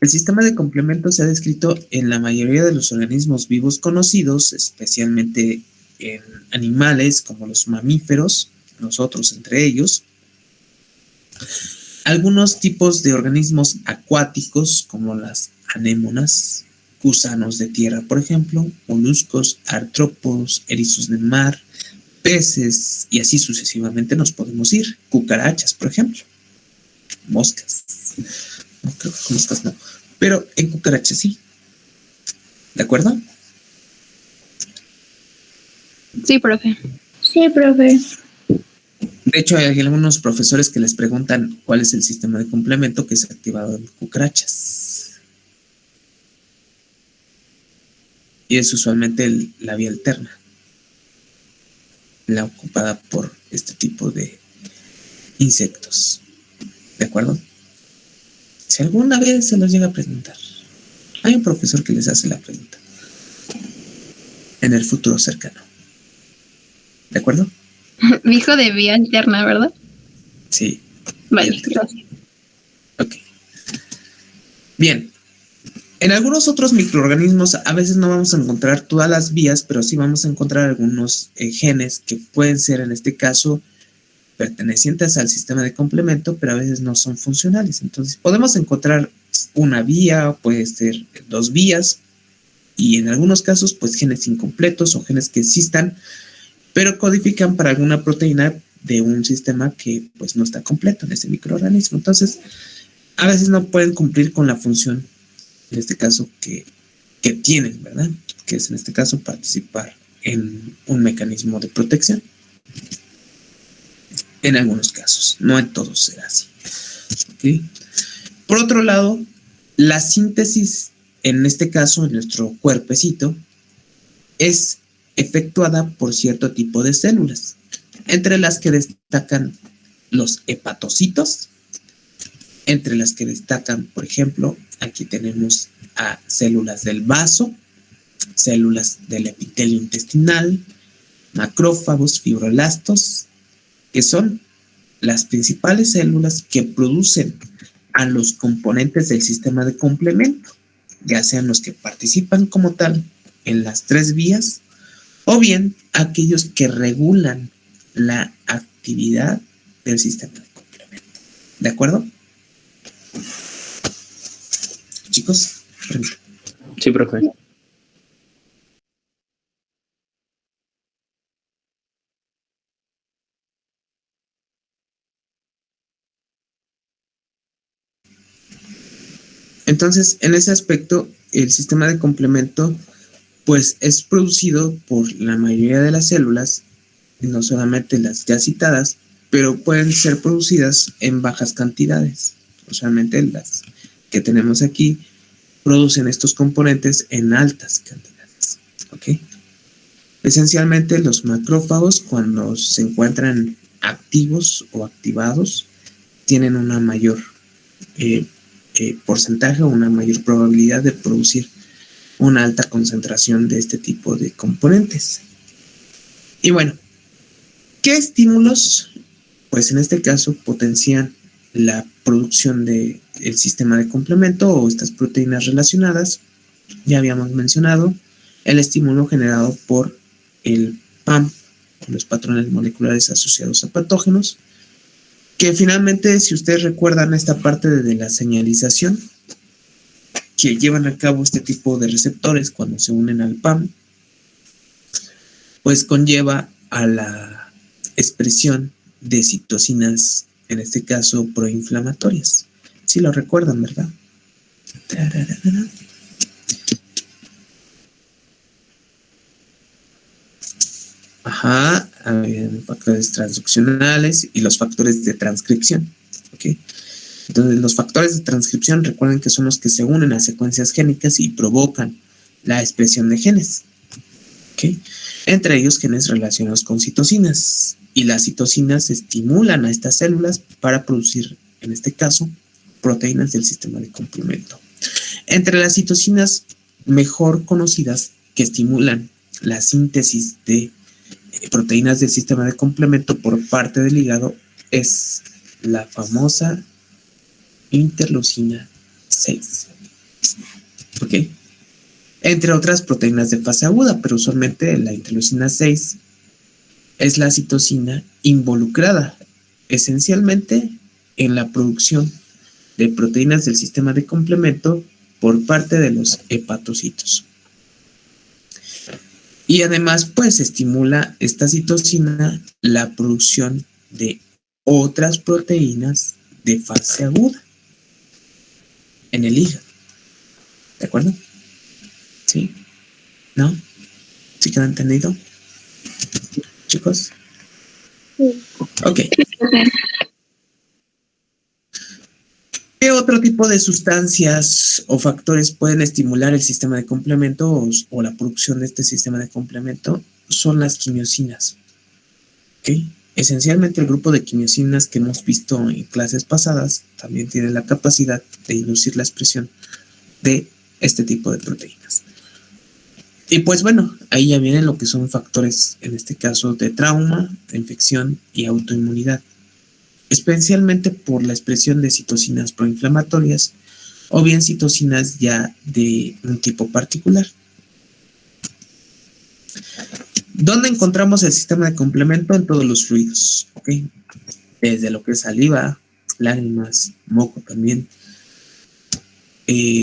Speaker 2: El sistema de complemento se ha descrito en la mayoría de los organismos vivos conocidos, especialmente en animales como los mamíferos, nosotros entre ellos. Algunos tipos de organismos acuáticos como las anémonas, gusanos de tierra, por ejemplo, moluscos, artrópodos, erizos de mar, peces y así sucesivamente nos podemos ir. Cucarachas, por ejemplo. Moscas. No, creo que con moscas no. Pero en cucarachas sí. ¿De acuerdo?
Speaker 8: Sí, profe.
Speaker 4: Sí, profe.
Speaker 2: De hecho, hay algunos profesores que les preguntan cuál es el sistema de complemento que se ha activado en cucarachas. Y es usualmente la vía alterna, la ocupada por este tipo de insectos. ¿De acuerdo? Si alguna vez se los llega a preguntar, hay un profesor que les hace la pregunta en el futuro cercano. ¿De acuerdo?
Speaker 8: Dijo de vía alterna, ¿verdad?
Speaker 2: Sí.
Speaker 8: Vale, gracias.
Speaker 2: Ok. Bien. En algunos otros microorganismos a veces no vamos a encontrar todas las vías, pero sí vamos a encontrar algunos genes que pueden ser en este caso pertenecientes al sistema de complemento, pero a veces no son funcionales. Entonces podemos encontrar una vía, puede ser 2 vías, y en algunos casos pues genes incompletos o genes que existan, pero codifican para alguna proteína de un sistema que pues no está completo en ese microorganismo. Entonces a veces no pueden cumplir con la función, en este caso, que tienen, ¿verdad? Que es en este caso participar en un mecanismo de protección. En algunos casos, no en todos será así. ¿Okay? Por otro lado, la síntesis, en este caso, en nuestro cuerpecito, es efectuada por cierto tipo de células, entre las que destacan los hepatocitos, entre las que destacan, por ejemplo, aquí tenemos a células del vaso, células del epitelio intestinal, macrófagos, fibroblastos, que son las principales células que producen a los componentes del sistema de complemento, ya sean los que participan como tal en las 3 vías, o bien aquellos que regulan la actividad del sistema de complemento. ¿De acuerdo? Chicos, permítanme.
Speaker 3: Sí, profe.
Speaker 2: Entonces, en ese aspecto, el sistema de complemento pues es producido por la mayoría de las células, no solamente las ya citadas, pero pueden ser producidas en bajas cantidades. Usualmente las que tenemos aquí producen estos componentes en altas cantidades. ¿Ok? Esencialmente los macrófagos, cuando se encuentran activos o activados, tienen una mayor porcentaje o una mayor probabilidad de producir una alta concentración de este tipo de componentes. Y bueno, ¿qué estímulos? Pues en este caso potencian la producción del sistema de complemento o estas proteínas relacionadas. Ya habíamos mencionado el estímulo generado por el PAM, los patrones moleculares asociados a patógenos, que finalmente, si ustedes recuerdan esta parte de la señalización que llevan a cabo este tipo de receptores cuando se unen al PAM, pues conlleva a la expresión de citocinas, en este caso proinflamatorias. Si lo recuerdan, ¿verdad? Ajá, factores transduccionales y los factores de transcripción. ¿Ok? Entonces, los factores de transcripción, recuerden que son los que se unen a secuencias génicas y provocan la expresión de genes. ¿Ok? Entre ellos, genes relacionados con citocinas. Y las citocinas estimulan a estas células para producir, en este caso, proteínas del sistema de complemento. Entre las citocinas mejor conocidas que estimulan la síntesis de proteínas del sistema de complemento por parte del hígado es la famosa interleucina 6. ¿Ok? Entre otras proteínas de fase aguda, pero usualmente la interleucina 6 es la citocina involucrada esencialmente en la producción de proteínas del sistema de complemento por parte de los hepatocitos. Y además, pues, estimula esta citocina la producción de otras proteínas de fase aguda en el hígado. ¿De acuerdo? ¿Sí? ¿No? ¿Sí queda entendido? Chicos. Ok. ¿Qué otro tipo de sustancias o factores pueden estimular el sistema de complemento o la producción de este sistema de complemento? Son las quimiosinas. ¿Ok? Esencialmente el grupo de quimiosinas que hemos visto en clases pasadas también tiene la capacidad de inducir la expresión de este tipo de proteínas. Y pues bueno, ahí ya vienen lo que son factores, en este caso, de trauma, de infección y autoinmunidad. Especialmente por la expresión de citocinas proinflamatorias, o bien citocinas ya de un tipo particular. ¿Dónde encontramos el sistema de complemento? En todos los fluidos, ¿ok? Desde lo que es saliva, lágrimas, moco también,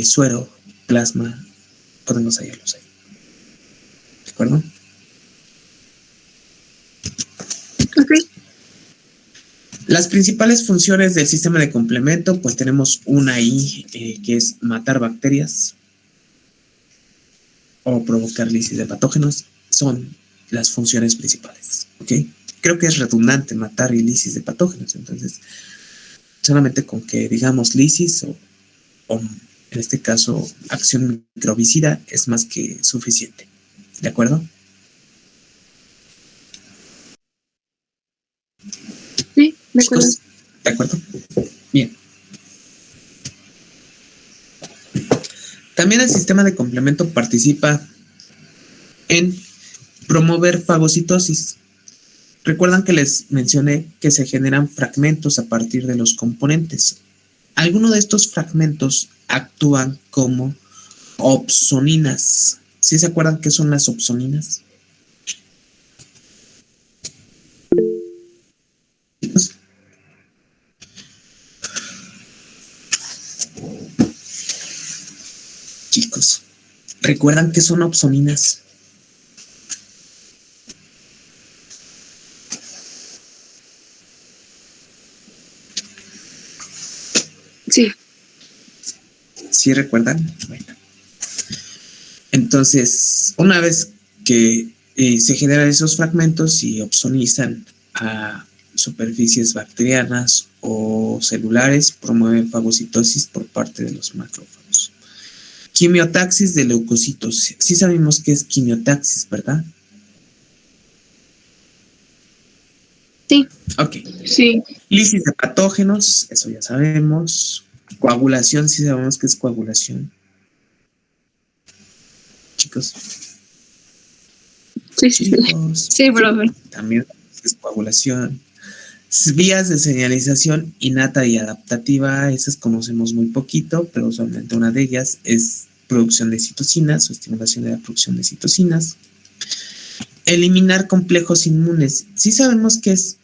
Speaker 2: suero, plasma, podemos hallarlos ahí. ¿De acuerdo?
Speaker 6: Ok.
Speaker 2: Las principales funciones del sistema de complemento, pues tenemos una ahí que es matar bacterias o provocar lisis de patógenos. Son las funciones principales, ¿ok? Creo que es redundante matar y lisis de patógenos, entonces solamente con que digamos lisis o en este caso acción microbicida es más que suficiente, ¿de acuerdo?
Speaker 6: Sí, de acuerdo.
Speaker 2: Chicos, ¿de acuerdo? Bien. También el sistema de complemento participa en promover fagocitosis. Recuerdan que les mencioné que se generan fragmentos a partir de los componentes. Algunos de estos fragmentos actúan como opsoninas. ¿Sí se acuerdan qué son las opsoninas? Chicos, ¿recuerdan qué son opsoninas?
Speaker 6: Sí.
Speaker 2: ¿Sí recuerdan? Bueno. Entonces, una vez que se generan esos fragmentos y opsonizan a superficies bacterianas o celulares, promueven fagocitosis por parte de los macrófagos. Quimiotaxis de leucocitos. Sí sabemos qué es quimiotaxis, ¿verdad?
Speaker 6: Sí.
Speaker 2: Ok.
Speaker 8: Sí.
Speaker 2: Lisis de patógenos, eso ya sabemos. Coagulación, sí sabemos qué es coagulación. Chicos.
Speaker 6: Sí.
Speaker 2: Chicos.
Speaker 7: Sí, profe.
Speaker 2: También es coagulación. Vías de señalización innata y adaptativa, esas conocemos muy poquito, pero usualmente una de ellas es producción de citocinas o estimulación de la producción de citocinas. Eliminar complejos inmunes. ¿Sí sabemos qué es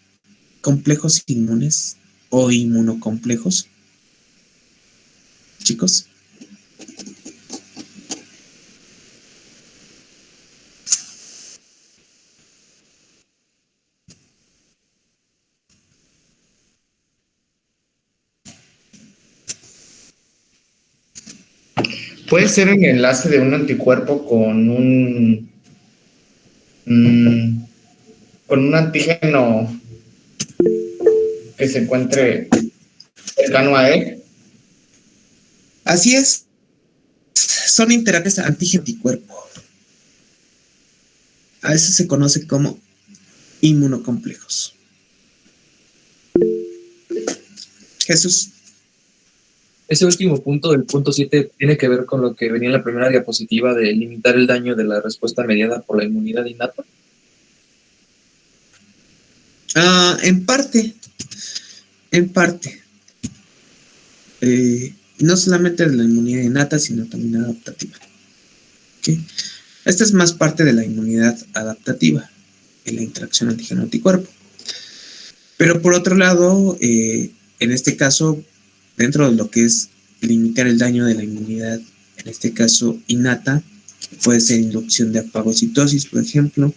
Speaker 2: complejos inmunes o inmunocomplejos? Chicos.
Speaker 9: Puede ser el enlace de un anticuerpo con con un antígeno que se encuentre cercano a él.
Speaker 2: Así es. Son interacciones antígeno-anticuerpo. A eso se conoce como inmunocomplejos. Jesús.
Speaker 5: Ese último punto, el punto 7, tiene que ver con lo que venía en la primera diapositiva de limitar el daño de la respuesta mediada por la inmunidad innata.
Speaker 2: En parte. No solamente de la inmunidad innata, sino también adaptativa. ¿Okay? Esta es más parte de la inmunidad adaptativa, en la interacción antígeno-anticuerpo. Pero por otro lado, en este caso, dentro de lo que es limitar el daño de la inmunidad, en este caso innata, puede ser inducción de fagocitosis, por ejemplo,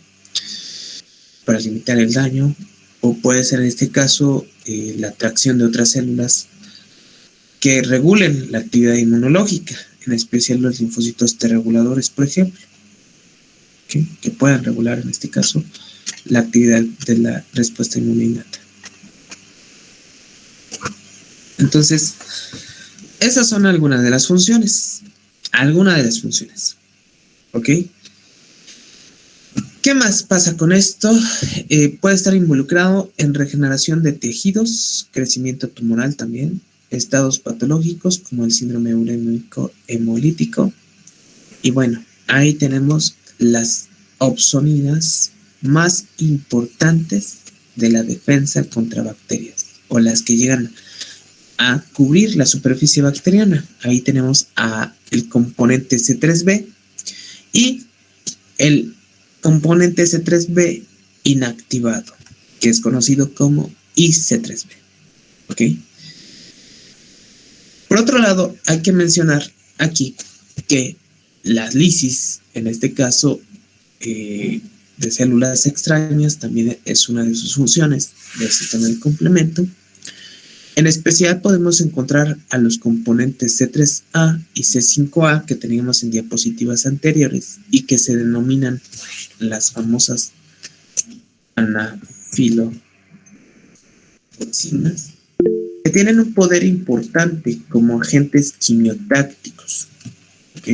Speaker 2: para limitar el daño, o puede ser en este caso la atracción de otras células que regulen la actividad inmunológica, en especial los linfocitos T reguladores, por ejemplo, ¿okay? Que puedan regular en este caso la actividad de la respuesta inmune innata. Entonces, esas son algunas de las funciones. ¿Ok? ¿Qué más pasa con esto? Puede estar involucrado en regeneración de tejidos, crecimiento tumoral también, estados patológicos como el síndrome urémico hemolítico. Y bueno, ahí tenemos las opsoninas más importantes de la defensa contra bacterias, o las que llegan a cubrir la superficie bacteriana. Ahí tenemos a el componente C3b y el componente C3b inactivado, que es conocido como IC3b. ¿Ok? Por otro lado, hay que mencionar aquí que la lisis, en este caso de células extrañas, también es una de sus funciones del sistema de complemento. En especial podemos encontrar a los componentes C3A y C5A que teníamos en diapositivas anteriores y que se denominan las famosas anafilotoxinas, que tienen un poder importante como agentes quimiotácticos, ¿ok?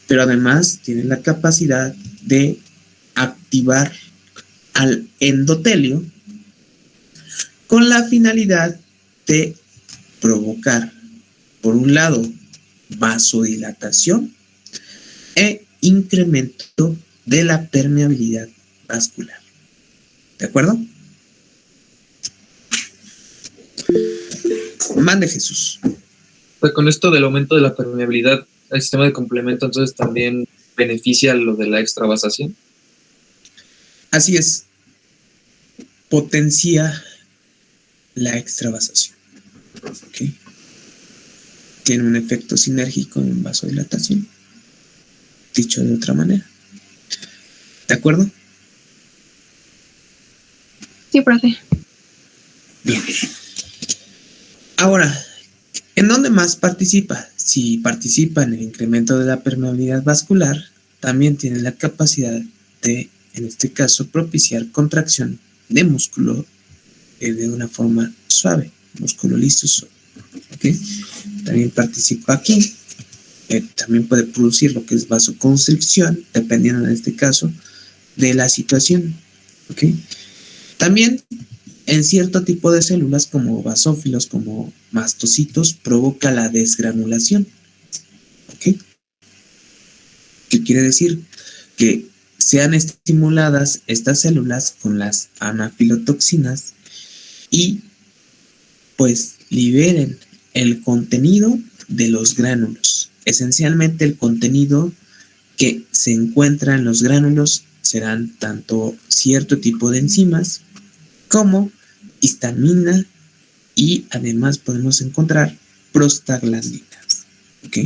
Speaker 2: Pero además tienen la capacidad de activar al endotelio con la finalidad de provocar, por un lado, vasodilatación e incremento de la permeabilidad vascular. ¿De acuerdo? Mande, Jesús.
Speaker 5: Pues con esto del aumento de la permeabilidad, el sistema de complemento entonces también beneficia lo de la extravasación.
Speaker 2: Así es. Potencia la extravasación. ¿Okay? Tiene un efecto sinérgico en vasodilatación. Dicho de otra manera. ¿De acuerdo?
Speaker 7: Sí, profe.
Speaker 2: Bien. Ahora, ¿en dónde más participa? Si participa en el incremento de la permeabilidad vascular, también tiene la capacidad de, en este caso, propiciar contracción de músculo de una forma suave, músculo liso suave. ¿Okay? También participa aquí. También puede producir lo que es vasoconstricción, dependiendo en este caso de la situación. ¿Okay? También en cierto tipo de células como basófilos, como mastocitos, provoca la desgranulación. ¿Ok? ¿Qué quiere decir? Que sean estimuladas estas células con las anafilotoxinas y pues liberen el contenido de los gránulos. Esencialmente el contenido que se encuentra en los gránulos serán tanto cierto tipo de enzimas como histamina y además podemos encontrar prostaglandinas. ¿Ok?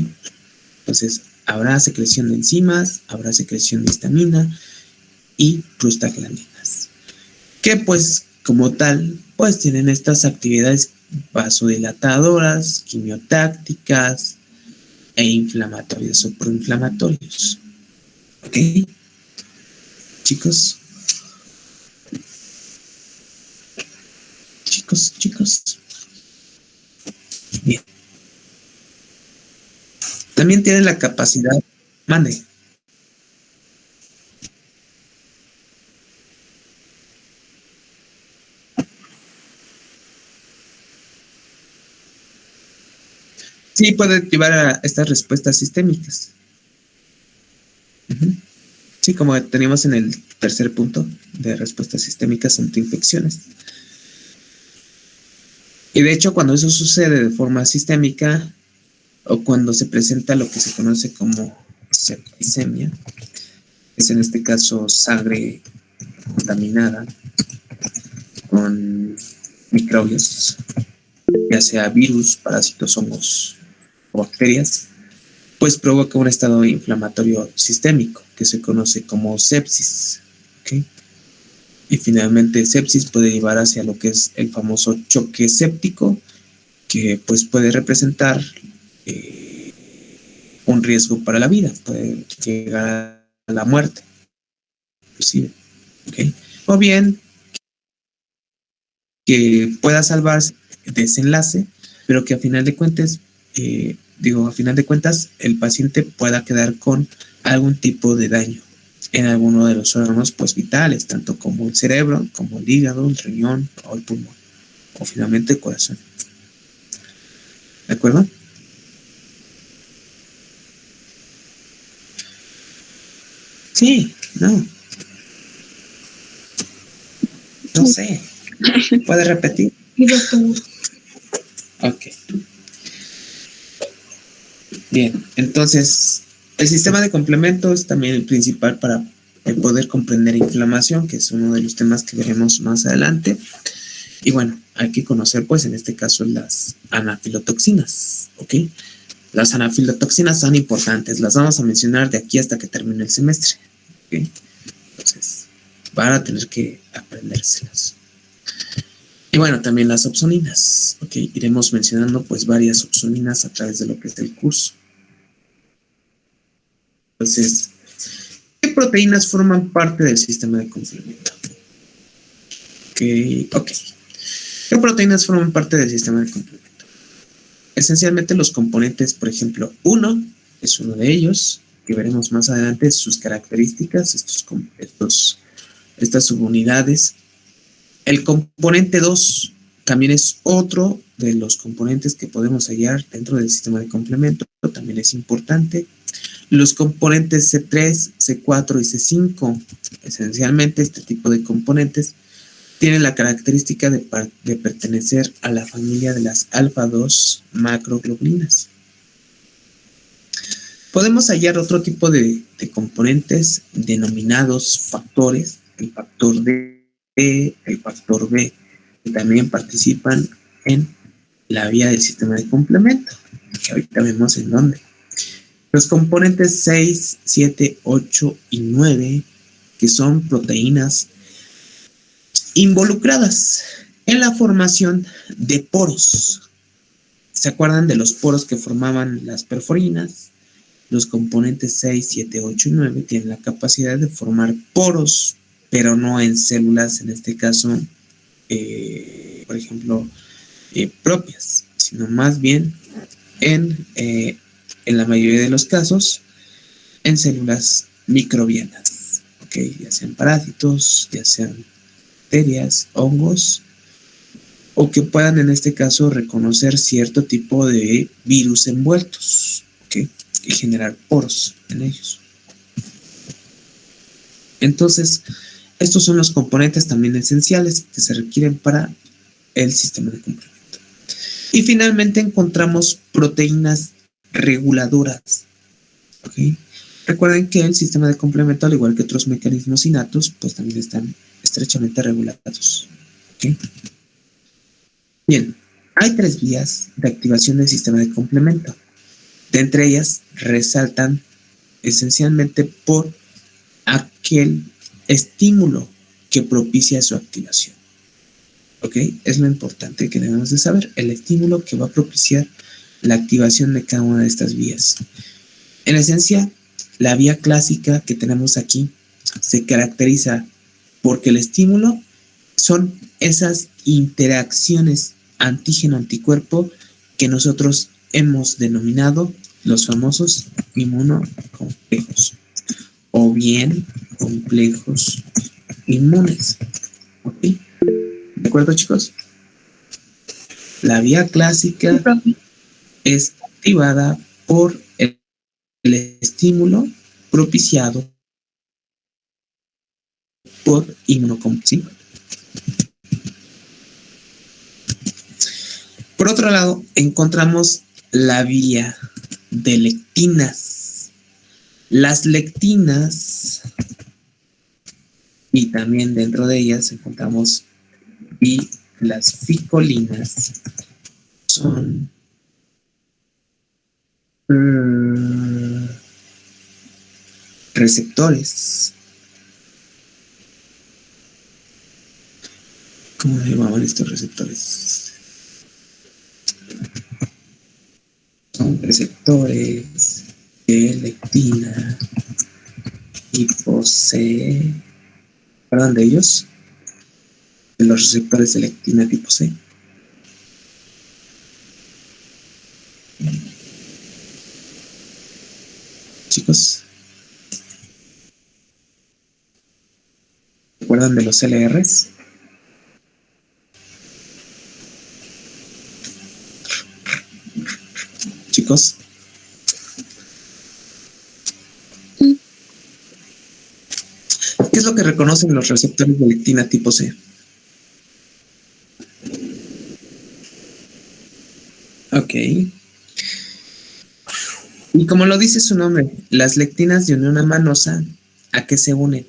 Speaker 2: Entonces, habrá secreción de enzimas, habrá secreción de histamina y prostaglandinas. Que pues, como tal, pues tienen estas actividades vasodilatadoras, quimiotácticas e inflamatorias o proinflamatorios. ¿Ok? Chicos. Chicos. Bien. También tienen la capacidad. Mande. Sí, puede activar a estas respuestas sistémicas. Sí, como teníamos en el tercer punto de respuestas sistémicas ante infecciones. Y de hecho, cuando eso sucede de forma sistémica o cuando se presenta lo que se conoce como septicemia, es en este caso sangre contaminada con microbios, ya sea virus, parásitos, hongos o bacterias, pues provoca un estado inflamatorio sistémico que se conoce como sepsis. ¿Okay? Y finalmente sepsis puede llevar hacia lo que es el famoso choque séptico, que pues puede representar un riesgo para la vida, puede llegar a la muerte, inclusive. ¿Okay? O bien que pueda salvarse desenlace, pero que a final de cuentas, el paciente pueda quedar con algún tipo de daño en alguno de los órganos pues vitales, tanto como el cerebro, como el hígado, el riñón o el pulmón, o finalmente el corazón. ¿De acuerdo? Sí, no. No sé. ¿Puede repetir?
Speaker 1: Y doctor.
Speaker 2: Ok. Bien, entonces el sistema de complemento es también el principal para poder comprender inflamación, que es uno de los temas que veremos más adelante. Y bueno, hay que conocer, pues, en este caso, las anafilotoxinas, ¿ok? Las anafilotoxinas son importantes, las vamos a mencionar de aquí hasta que termine el semestre, ¿ok? Entonces, van a tener que aprendérselas. Y bueno, también las opsoninas, ¿ok? Iremos mencionando, pues, varias opsoninas a través de lo que es el curso. Entonces, ¿qué proteínas forman parte del sistema de complemento? Ok. ¿Qué proteínas forman parte del sistema de complemento? Esencialmente los componentes, por ejemplo, 1 es uno de ellos, que veremos más adelante sus características, estas subunidades. El componente 2 también es otro de los componentes que podemos hallar dentro del sistema de complemento, también es importante. Los componentes C3, C4 y C5, esencialmente este tipo de componentes tienen la característica de pertenecer a la familia de las alfa-2 macroglobulinas. Podemos hallar otro tipo de componentes denominados factores, el factor D, el factor B, que también participan en la vía del sistema de complemento, que ahorita vemos en dónde. Los componentes 6, 7, 8 y 9, que son proteínas involucradas en la formación de poros. ¿Se acuerdan de los poros que formaban las perforinas? Los componentes 6, 7, 8 y 9 tienen la capacidad de formar poros, pero no en células, en este caso, por ejemplo, propias, sino más bien en la mayoría de los casos, en células microbianas, ¿okay? Ya sean parásitos, ya sean bacterias, hongos, o que puedan en este caso reconocer cierto tipo de virus envueltos, ¿okay? Y generar poros en ellos. Entonces, estos son los componentes también esenciales que se requieren para el sistema de complemento. Y finalmente encontramos proteínas reguladoras, ¿okay? Recuerden que el sistema de complemento, al igual que otros mecanismos innatos, pues también están estrechamente regulados, ¿okay? Bien, hay 3 vías de activación del sistema de complemento. De entre ellas resaltan esencialmente por aquel estímulo que propicia su activación, ¿ok? Es lo importante que debemos de saber, el estímulo que va a propiciar la activación de cada una de estas vías. En esencia, la vía clásica que tenemos aquí se caracteriza porque el estímulo son esas interacciones antígeno-anticuerpo que nosotros hemos denominado los famosos inmunocomplejos o bien complejos inmunes. ¿Ok? ¿De acuerdo, chicos? La vía clásica es activada por el estímulo propiciado por inmunocomplejos. Por otro lado, encontramos la vía de lectinas. Las lectinas, y también dentro de ellas encontramos y las ficolinas, son receptores. ¿Cómo se llamaban estos receptores? Son receptores de lectina tipo C. ¿Acuerdan de ellos? De los receptores de lectina tipo C. Chicos, ¿recuerdan de los LRs? Chicos. ¿Qué es lo que reconocen los receptores de lectina tipo C? Ok. Y como lo dice su nombre, las lectinas de unión amanosa, ¿a qué se unen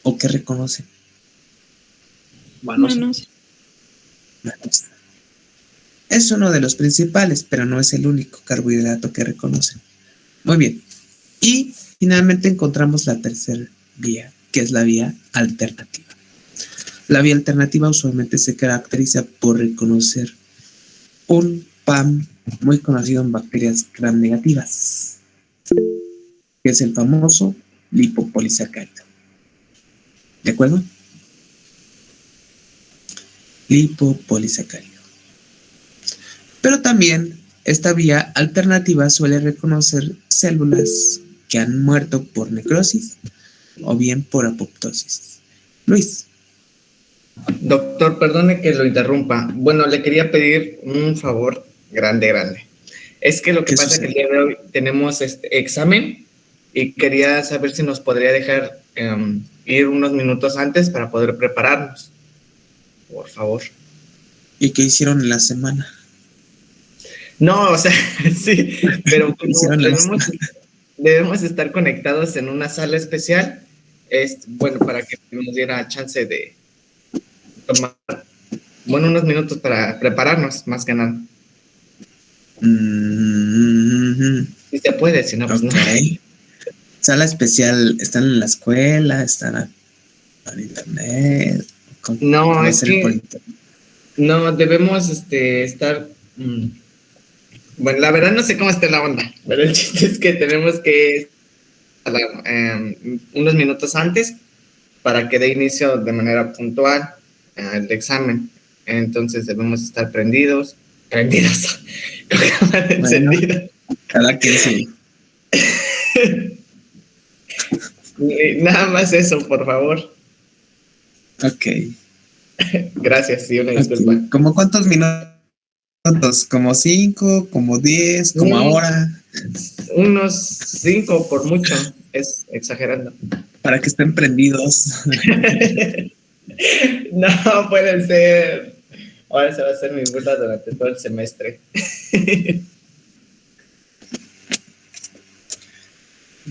Speaker 2: o qué reconocen?
Speaker 5: Manos.
Speaker 7: Manos.
Speaker 2: Manosa. Es uno de los principales, pero no es el único carbohidrato que reconocen. Muy bien. Y finalmente encontramos la tercera vía, que es la vía alternativa. La vía alternativa usualmente se caracteriza por reconocer un PAM muy conocido en bacterias gram negativas, que es el famoso lipopolisacárido. ¿De acuerdo? Lipopolisacárido. Pero también esta vía alternativa suele reconocer células que han muerto por necrosis o bien por apoptosis. Luis.
Speaker 9: Doctor, perdone que lo interrumpa. Bueno, le quería pedir un favor grande. Es que lo que pasa es que el día de hoy tenemos este examen y quería saber si nos podría dejar ir unos minutos antes para poder prepararnos. Por favor.
Speaker 2: ¿Y qué hicieron en la semana?
Speaker 9: No, o sea, sí, pero debemos estar conectados en una sala especial, bueno, para que nos diera chance de tomar, bueno, unos minutos para prepararnos, más que nada. Si se puede, si no, pues no.
Speaker 2: Sala especial, ¿están en la escuela? ¿Están por internet?
Speaker 9: No, es que no, debemos estar... Bueno, la verdad no sé cómo está la onda, pero el chiste es que tenemos que unos minutos antes para que dé inicio de manera puntual el examen. Entonces debemos estar prendidos, con cámara encendida.
Speaker 2: Cada quien sí.
Speaker 9: Nada más eso, por favor.
Speaker 2: Ok.
Speaker 9: Gracias, sí, una disculpa.
Speaker 2: Okay. ¿Cómo cuántos minutos? ¿Como 5? ¿Como 10? ¿Como ahora?
Speaker 9: Unos 5 por mucho, es exagerando.
Speaker 2: Para que estén prendidos.
Speaker 9: No, puede ser. Ahora se va a hacer mi burla durante todo el semestre.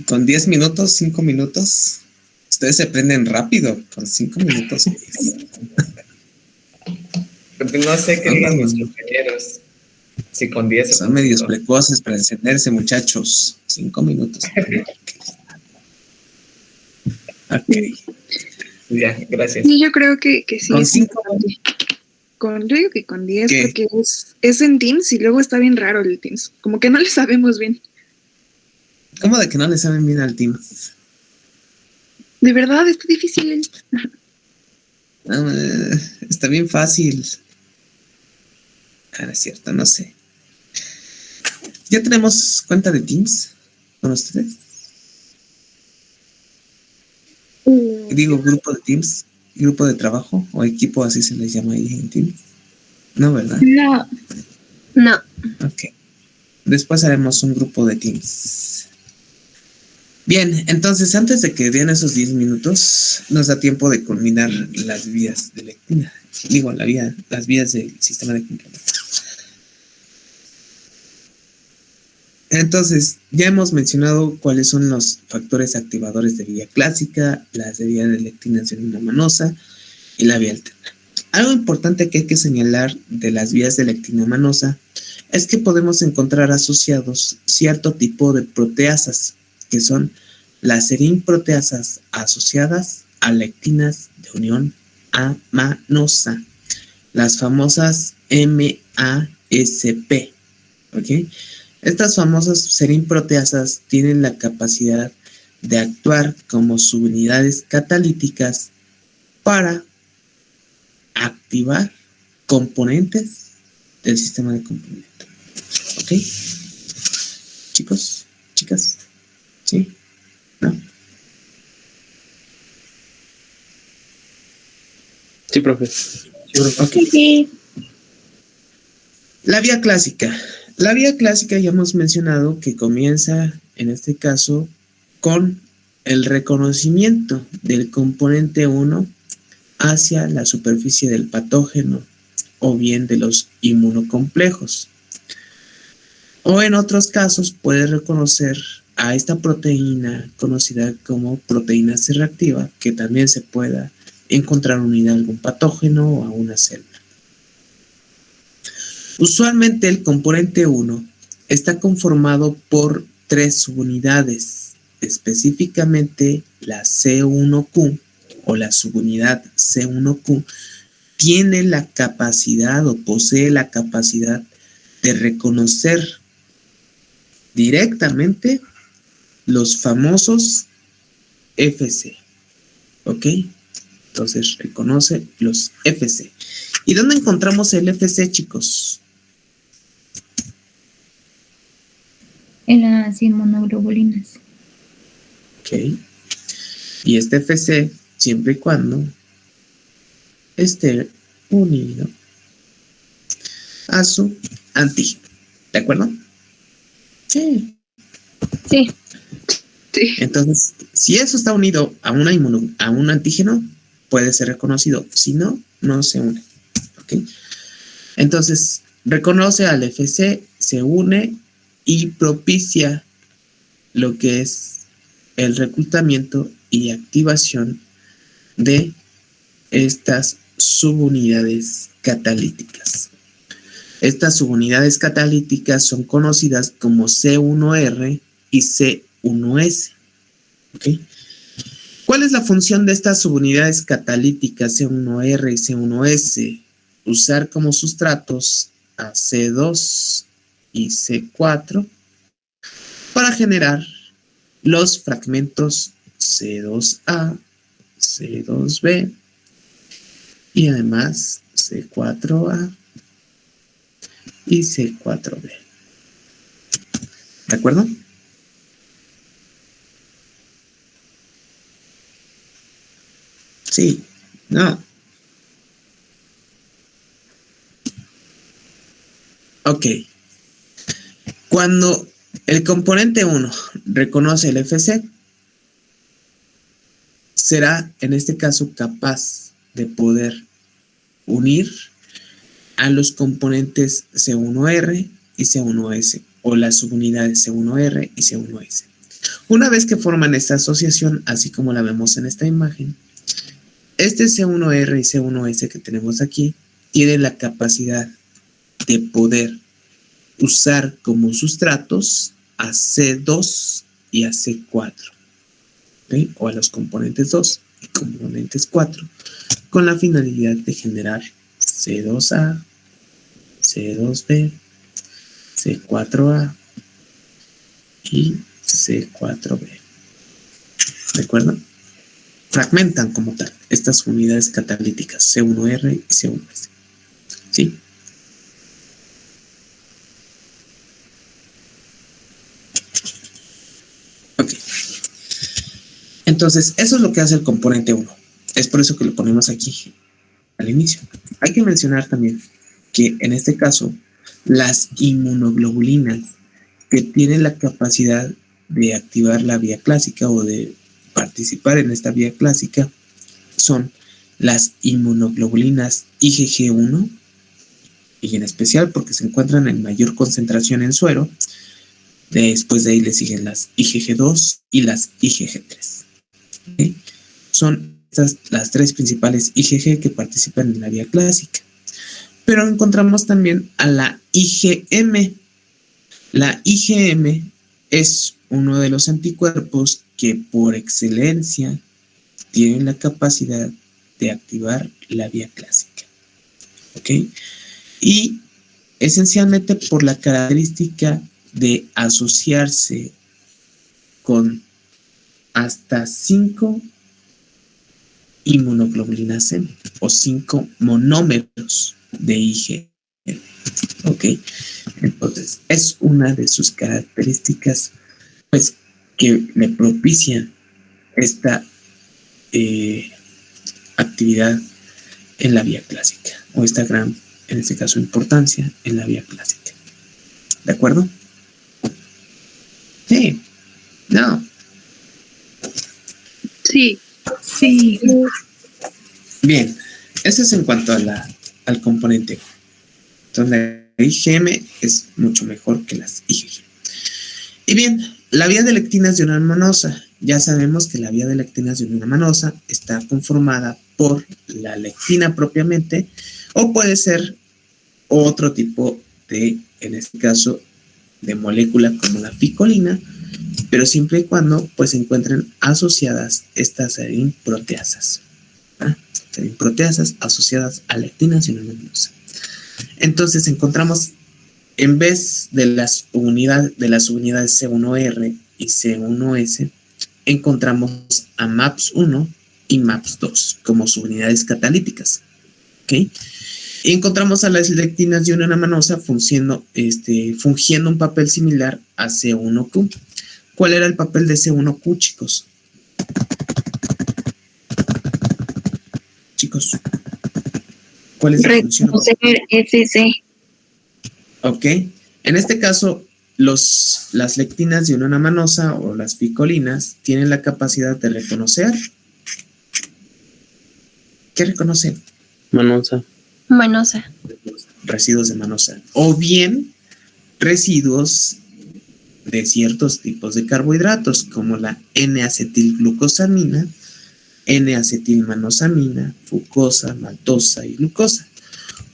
Speaker 2: Con 10 minutos, 5 minutos, ustedes se prenden rápido, con 5 minutos.
Speaker 9: No sé qué digan mis compañeros. Si con 10
Speaker 2: son medios precoces para encenderse, muchachos. 5 minutos. Ok.
Speaker 9: Ya, gracias.
Speaker 6: Sí, yo creo que sí.
Speaker 2: Con 5.
Speaker 6: Yo digo que con 10, porque es en Teams y luego está bien raro el Teams. Como que no le sabemos bien.
Speaker 2: ¿Cómo de que no le saben bien al Teams?
Speaker 6: De verdad, está difícil.
Speaker 2: Está bien fácil. No es cierto, no sé. ¿Ya tenemos cuenta de Teams con ustedes? Digo, grupo de Teams, grupo de trabajo o equipo, así se les llama ahí en Teams. No, ¿verdad?
Speaker 4: No.
Speaker 2: Ok. Después haremos un grupo de Teams. Bien, entonces antes de que den esos 10 minutos, nos da tiempo de culminar las vías de lectina. Digo, las vías del sistema de complemento. Entonces, ya hemos mencionado cuáles son los factores activadores de vía clásica, las de vía de lectinación amanosa y la vía alterna. Algo importante que hay que señalar de las vías de lectina amanosa es que podemos encontrar asociados cierto tipo de proteasas, que son las serinproteasas asociadas a lectinas de unión amanosa, las famosas MASP, ¿ok? Estas famosas serinproteasas tienen la capacidad de actuar como subunidades catalíticas para activar componentes del sistema de complemento. ¿Ok? Chicos, chicas, ¿sí? ¿No?
Speaker 3: Sí, profe.
Speaker 2: Okay.
Speaker 4: Sí.
Speaker 2: La vía clásica. La vía clásica ya hemos mencionado que comienza, en este caso, con el reconocimiento del componente 1 hacia la superficie del patógeno o bien de los inmunocomplejos. O en otros casos puede reconocer a esta proteína conocida como proteína C reactiva, que también se pueda encontrar unida a algún patógeno o a una célula. Usualmente el componente 1 está conformado por 3 subunidades, específicamente la C1Q o la subunidad C1Q tiene la capacidad o posee la capacidad de reconocer directamente los famosos FC, ¿ok? Entonces reconoce los FC. ¿Y dónde encontramos el FC, chicos?
Speaker 4: En las inmunoglobulinas.
Speaker 2: Ok. Y este FC, siempre y cuando esté unido a su antígeno. ¿De acuerdo? Sí.
Speaker 6: Sí.
Speaker 2: Entonces, si eso está unido a a un antígeno, puede ser reconocido. Si no, no se une. ¿Ok? Entonces, reconoce al FC, se une y propicia lo que es el reclutamiento y activación de estas subunidades catalíticas. Estas subunidades catalíticas son conocidas como C1R y C1S. ¿Okay? ¿Cuál es la función de estas subunidades catalíticas C1R y C1S? Usar como sustratos a C2 y C4 para generar los fragmentos C2A, C2B y además C4A y C4B. ¿De acuerdo? Sí, no. Ok. Cuando el componente 1 reconoce el FC, será en este caso capaz de poder unir a los componentes C1R y C1S o las subunidades C1R y C1S. Una vez que forman esta asociación, así como la vemos en esta imagen, este C1R y C1S que tenemos aquí tiene la capacidad de poder usar como sustratos a C2 y a C4, ¿okay? O a los componentes 2 y componentes 4 con la finalidad de generar C2A, C2B, C4A y C4B. ¿De acuerdo? Fragmentan como tal estas unidades catalíticas C1R y C1S. ¿Sí? Ok. Entonces, eso es lo que hace el componente 1. Es por eso que lo ponemos aquí al inicio. Hay que mencionar también que en este caso, las inmunoglobulinas que tienen la capacidad de activar la vía clásica o de participar en esta vía clásica son las inmunoglobulinas IgG1 y en especial porque se encuentran en mayor concentración en suero. Después de ahí le siguen las IgG2 y las IgG3. ¿Okay? Son estas las tres principales IgG que participan en la vía clásica. Pero encontramos también a la IgM. La IgM es uno de los anticuerpos que por excelencia tienen la capacidad de activar la vía clásica. ¿Ok? Y esencialmente por la característica de asociarse con hasta 5 inmunoglobulinas M o 5 monómeros de IgM. ¿Ok? Entonces, es una de sus características, pues, que le propician esta actividad en la vía clásica, o esta gran, en este caso, importancia en la vía clásica. ¿De acuerdo? Sí. No.
Speaker 6: Sí.
Speaker 1: Sí.
Speaker 2: Bien. Eso es en cuanto a al componente. Entonces, IgM es mucho mejor que las IgG. Y bien, la vía de lectinas de unión manosa. Ya sabemos que la vía de lectinas de unión manosa está conformada por la lectina propiamente, o puede ser otro tipo de, en este caso, de molécula como la ficolina, pero siempre y cuando pues se encuentren asociadas estas serinproteasas. Serinproteasas asociadas a lectinas de unión manosa. Entonces encontramos, en vez de las unidades C1R y C1S, encontramos a MAPS1 y MAPS2 como subunidades catalíticas. ¿Okay? Y encontramos a las lectinas de unión manosa fungiendo un papel similar a C1Q. ¿Cuál era el papel de C1Q, chicos? Chicos, ¿cuál es la función?
Speaker 6: Reconocer FC.
Speaker 2: Ok. En este caso, las lectinas de unión manosa o las ficolinas tienen la capacidad de reconocer. ¿Qué reconocen?
Speaker 3: Manosa.
Speaker 8: Manosa.
Speaker 2: Residuos de manosa. O bien residuos de ciertos tipos de carbohidratos, como la N-acetilglucosamina, N-acetilmanosamina, fucosa, maltosa y glucosa.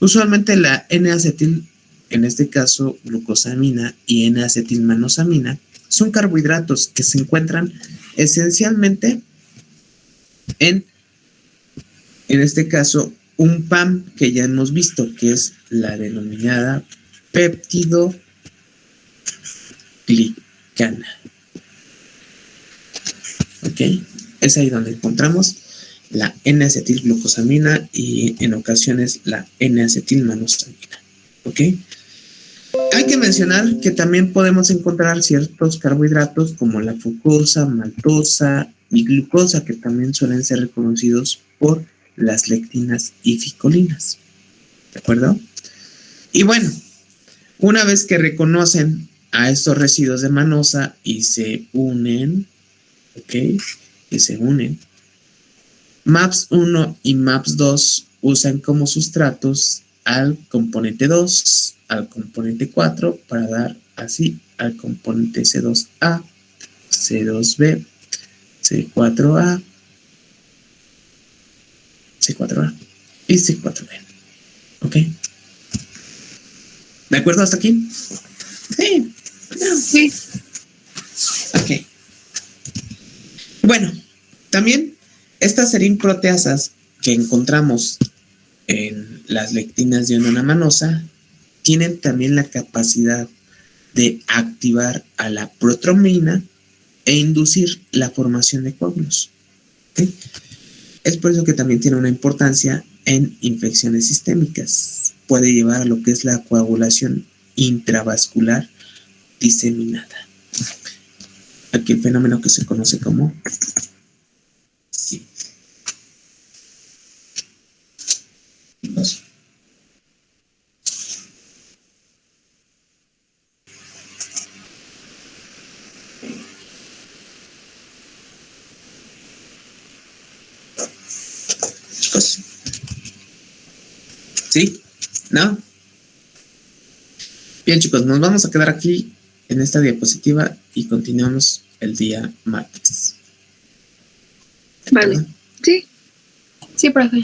Speaker 2: Usualmente la N-acetil, en este caso glucosamina y N-acetilmanosamina, son carbohidratos que se encuentran esencialmente en este caso, un PAM que ya hemos visto, que es la denominada péptidoglicana. ¿Ok? Es ahí donde encontramos la N-acetilglucosamina y en ocasiones la N-acetilmanosamina. ¿Ok? Hay que mencionar que también podemos encontrar ciertos carbohidratos como la fucosa, maltosa y glucosa, que también suelen ser reconocidos por las lectinas y ficolinas. ¿De acuerdo? Y bueno, una vez que reconocen a estos residuos de manosa y se unen, ¿ok? Y se unen, MAPS1 y MAPS2 usan como sustratos al componente 2, al componente 4, para dar así al componente C2A, C2B, C4A, C4A y C4B. ¿Ok? ¿De acuerdo hasta aquí? Sí. No.
Speaker 8: Sí.
Speaker 2: Ok. Bueno, también estas serinproteasas que encontramos en las lectinas de unión manosa tienen también la capacidad de activar a la protrombina e inducir la formación de coágulos. ¿Okay? Es por eso que también tiene una importancia en infecciones sistémicas. Puede llevar a lo que es la coagulación intravascular diseminada. Aquí el fenómeno que se conoce como sí. Chicos. ¿Sí? ¿No? Bien, chicos, nos vamos a quedar aquí en esta diapositiva y continuamos el día martes.
Speaker 6: Vale. Sí.
Speaker 8: Sí, profe.